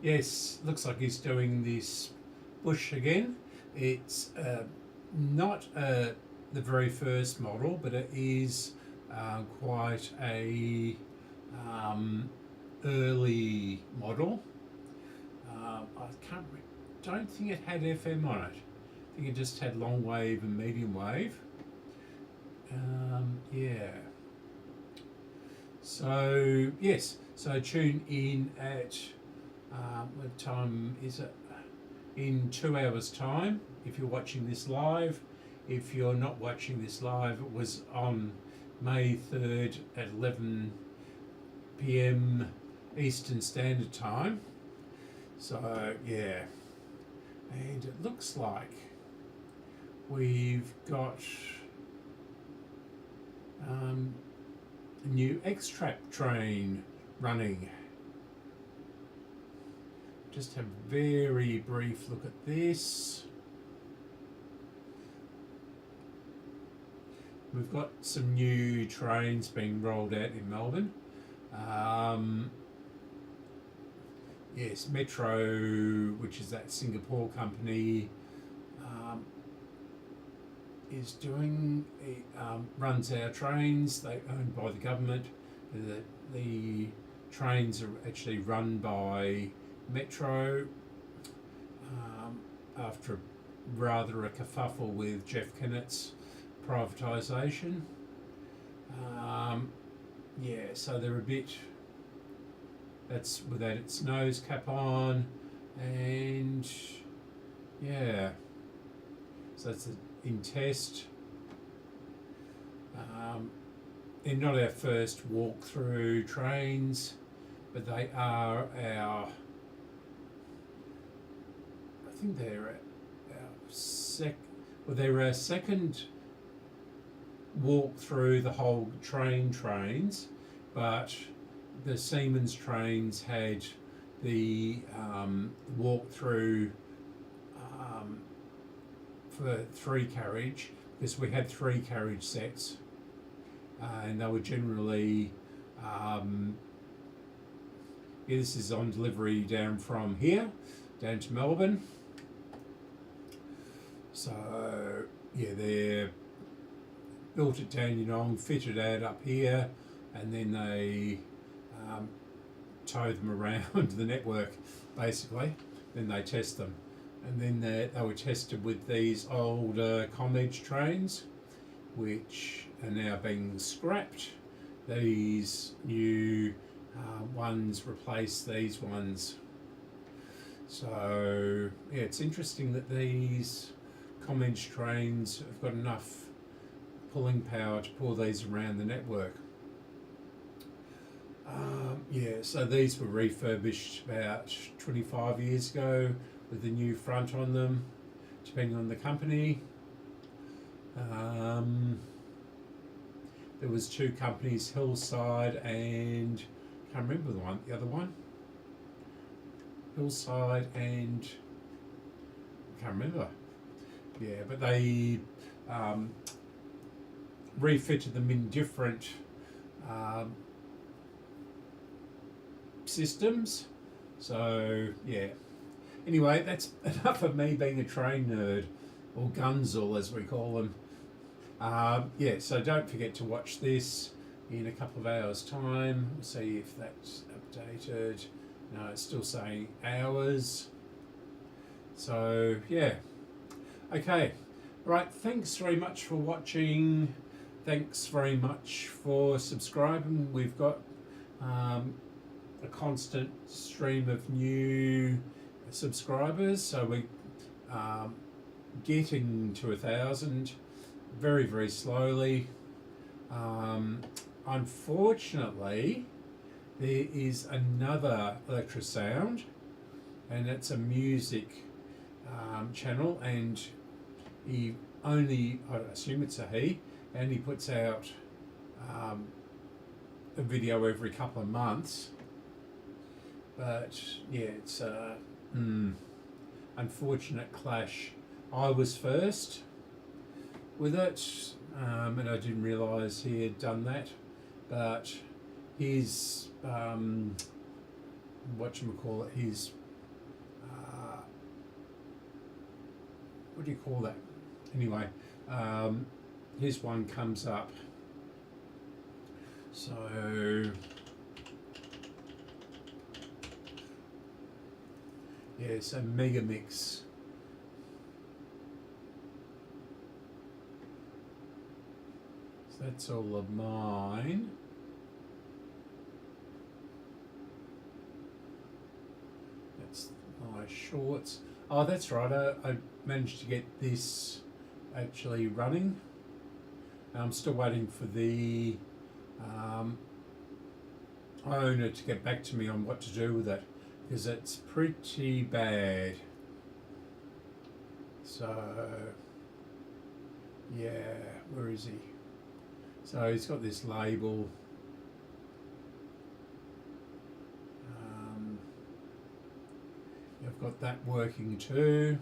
yes, looks like he's doing this bush again. It's not the very first model, but it is quite a early model. Don't think it had FM on it. I think it just had long wave and medium wave. Yeah. So yes, so tune in at what time is it? In 2 hours' time. If you're watching this live. If you're not watching this live, it was on May 3rd at 11 p.m. Eastern Standard Time. So yeah, and it looks like we've got a new X-Trap train running. Just have a very brief look at this. We've got some new trains being rolled out in Melbourne. Yes, Metro, which is that Singapore company, is doing, runs our trains. They're owned by the government. The trains are actually run by Metro after rather a kerfuffle with Jeff Kennett's privatisation. Yeah, so they're a bit, that's without its nose cap on, and yeah, so that's in test. They're not our first walk-through trains, but they are our, I think they're they're our second walk through the whole trains, but the Siemens trains had the walk through for 3 carriage, because we had 3 carriage sets, and they were generally this is on delivery down from here down to Melbourne. So yeah, they're built at Dandenong, fitted out up here, and then they tow them around the network, basically. Then they test them, and then they were tested with these old Comedge trains, which are now being scrapped. These new ones replace these ones. So yeah, it's interesting that these Comedge trains have got enough pulling power to pull these around the network. Yeah, so these were refurbished about 25 years ago with the new front on them, depending on the company. There was 2 companies, Hillside and, can't remember the other one. Hillside and, can't remember. Yeah, but they refitted them in different systems. So yeah, anyway, that's enough of me being a train nerd, or gunzel as we call them. Yeah, so don't forget to watch this in a couple of hours time. We'll see if that's updated. No, it's still saying hours. So yeah, okay, Right, thanks very much for watching. Thanks very much for subscribing. We've got a constant stream of new subscribers, so we're getting to 1,000 very, very slowly. Unfortunately, there is another Electrosound, and it's a music channel, and he only, I assume it's a he, and he puts out a video every couple of months. But yeah, it's a unfortunate clash. I was first with it, and I didn't realise he had done that. But his whatchamacallit, his what do you call that? Anyway, his one comes up. So yeah, it's a mega mix. So that's all of mine. That's my shorts. Oh, that's right. I managed to get this actually running. I'm still waiting for the owner to get back to me on what to do with it, because it's pretty bad. So yeah, where is he? So he's got this label. I've got that working too,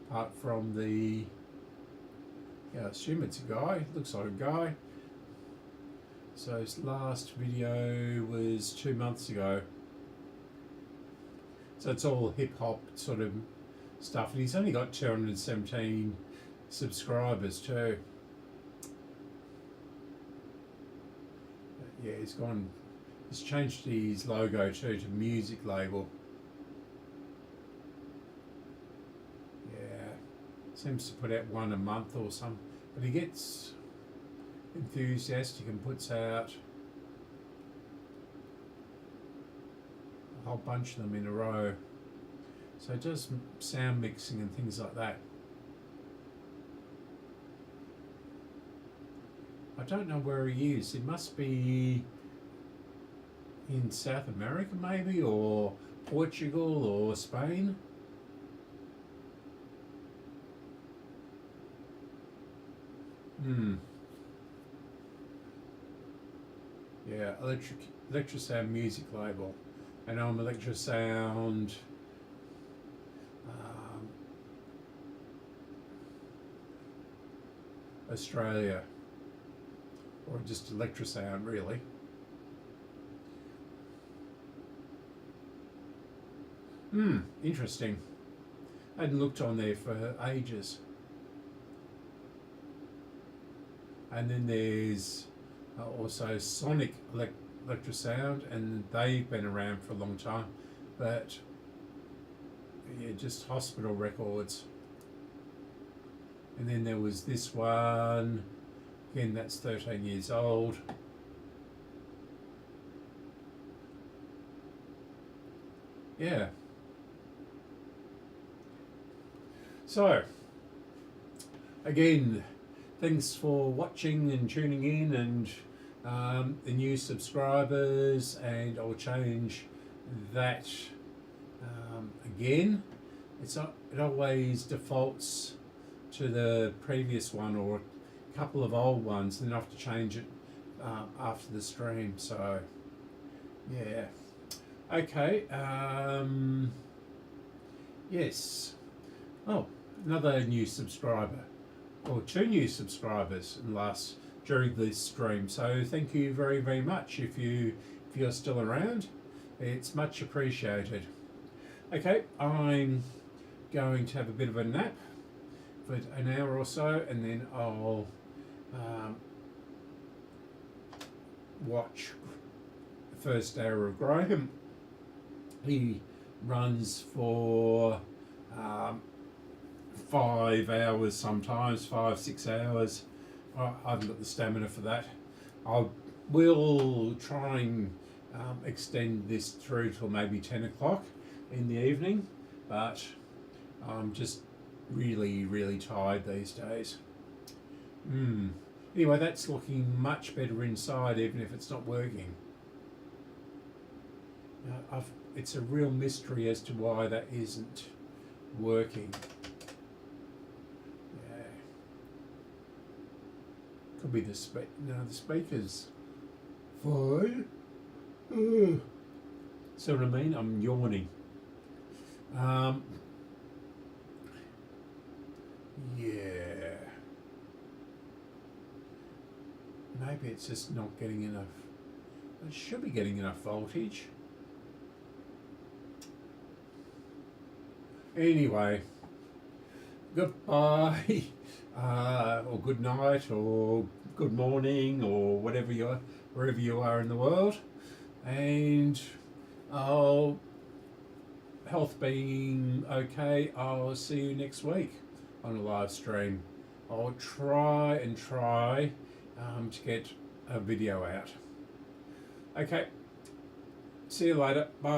apart from the, yeah, I assume it's a guy, looks like a guy. So his last video was 2 months ago. So it's all hip hop sort of stuff, and he's only got 217 subscribers too. But yeah, he's changed his logo too to music label. Yeah, seems to put out one a month or something, but he gets enthusiastic and puts out a whole bunch of them in a row. So it does sound mixing and things like that. I don't know where he is. It must be in South America maybe, or Portugal or Spain. Yeah, Electrosound music label, and I'm Electrosound Australia, or just Electrosound really. Interesting. I hadn't looked on there for ages. And then there's also Sonic Electrosound, and they've been around for a long time, but yeah, just hospital records. And then there was this one, again, that's 13 years old. Yeah. So, again, thanks for watching and tuning in, and the new subscribers, and I'll change that again. It always defaults to the previous one or a couple of old ones, then I have to change it after the stream. So yeah, okay. Yes. Oh, another new subscriber, or 2 new subscribers during this stream. So thank you very, very much. If you're still around, it's much appreciated. Okay, I'm going to have a bit of a nap for an hour or so, and then I'll watch the first hour of Graham. He runs for 5 hours sometimes, 5-6 hours. I haven't got the stamina for that. I will try and extend this through till maybe 10 o'clock in the evening, but I'm just really tired these days. Anyway, that's looking much better inside, even if it's not working. It's a real mystery as to why that isn't working. Yeah. Could be the speakers. Fine. See what I mean? I'm yawning. Yeah. Maybe it's just not getting enough. It should be getting enough voltage. Anyway, goodbye, or good night, or good morning, or wherever you are in the world, and health being okay, I'll see you next week on a live stream. I'll try to get a video out. Okay, see you later. Bye.